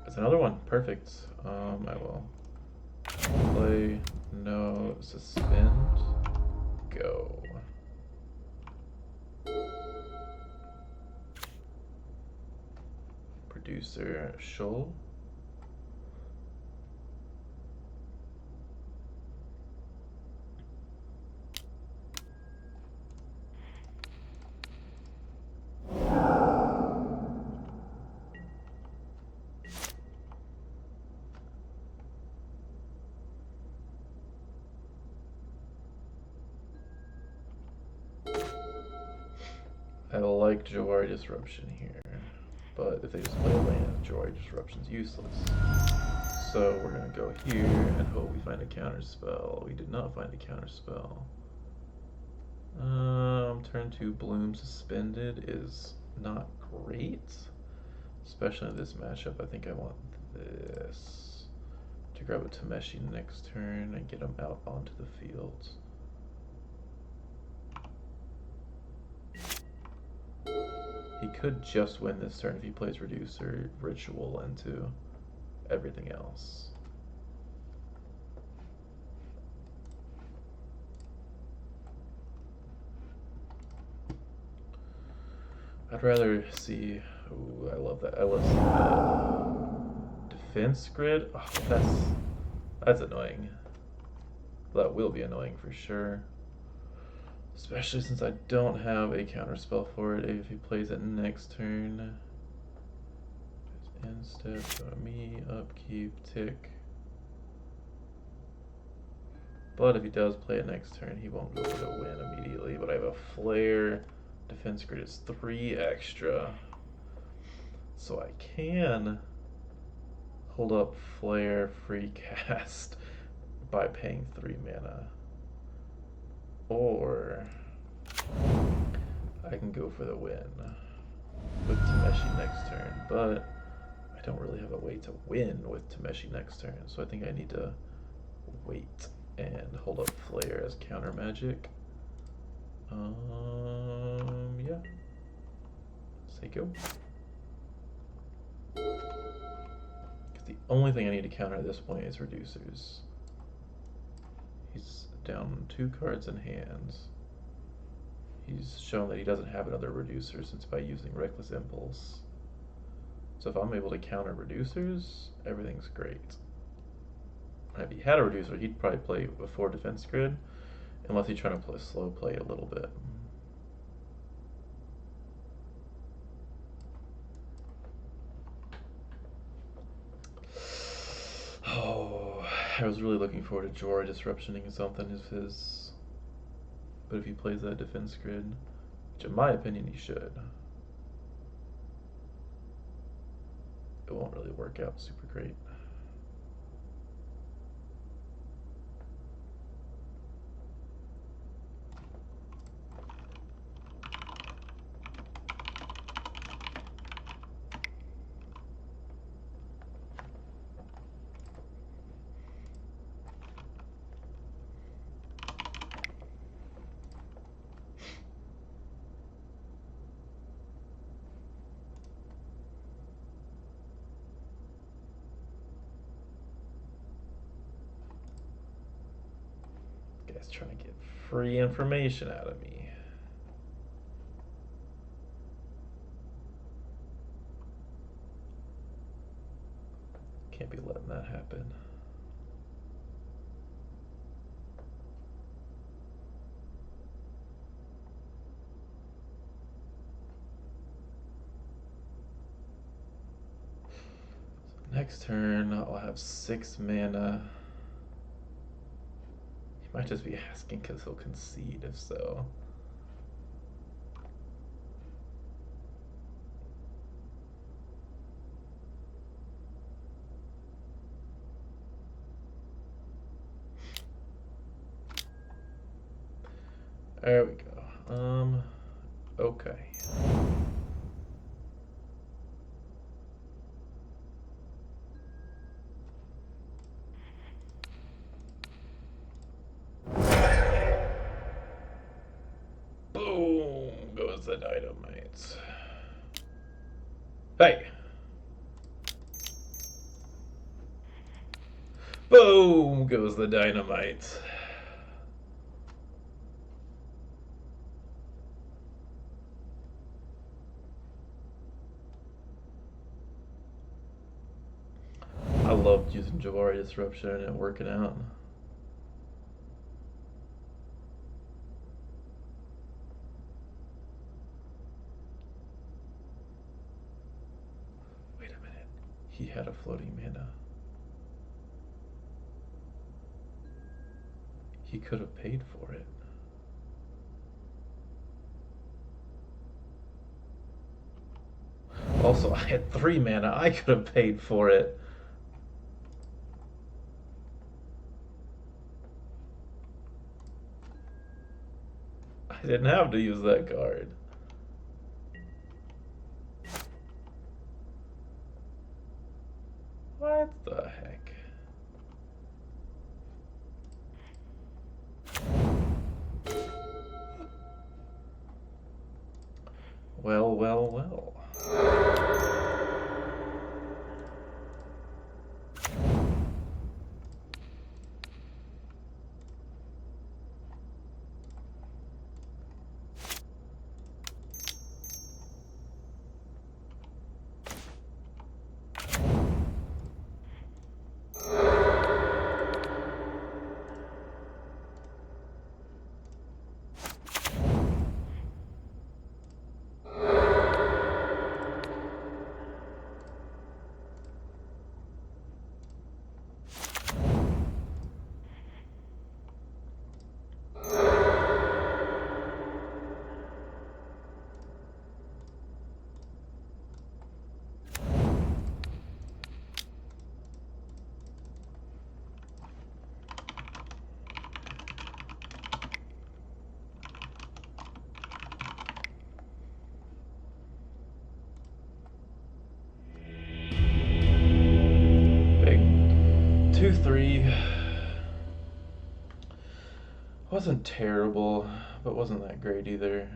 Speaker 1: That's another one. Perfect. I will play, no, suspend, go. Producer, shoal. I like Jawari Disruption here, but if they just play a land, Jawari Disruption's useless. So we're gonna go here and hope we find a counter spell. We did not find a counter spell. Turn 2 Bloom Suspended is not great, especially in this matchup. I think I want this to grab a Tameshi next turn and get him out onto the field. He could just win this turn if he plays Reducer, Ritual into everything else. I'd rather see. Ooh, I love that. I love that. Defense grid. Oh, that's annoying. That will be annoying for sure. Especially since I don't have a counterspell for it if he plays it next turn. Instead, go to me, upkeep, tick. But if he does play it next turn, he won't go for the win immediately. But I have a flare. Defense grid is 3 extra. So I can hold up flare free cast by paying 3 mana. Or I can go for the win with Tameshi next turn. But I don't really have a way to win with Tameshi next turn. So I think I need to wait and hold up flare as counter magic. Yeah. Say go. Because the only thing I need to counter at this point is reducers. He's down 2 cards in hands. He's shown that he doesn't have another reducer since by using Reckless Impulse. So if I'm able to counter reducers, everything's great. If he had a reducer, he'd probably play before defense grid, unless he's trying to play slow play a little bit. Oh, I was really looking forward to Jorah disruptioning something of his. But if he plays that defense grid, which in my opinion he should, it won't really work out super great. Guy's trying to get free information out of me. Can't be letting that happen. Next turn, I'll have 6 mana. He might just be asking because he'll concede if so. There we go. Okay. Boom goes the dynamite. Hey! Boom goes the dynamite. I loved using Jawari Disruption and it working out. Wait a minute. He had a floating mana. He could have paid for it. Also, I had 3 mana. I could have paid for it. I didn't have to use that card. What the heck? Well, well, well. 2-3. Wasn't terrible, but wasn't that great either.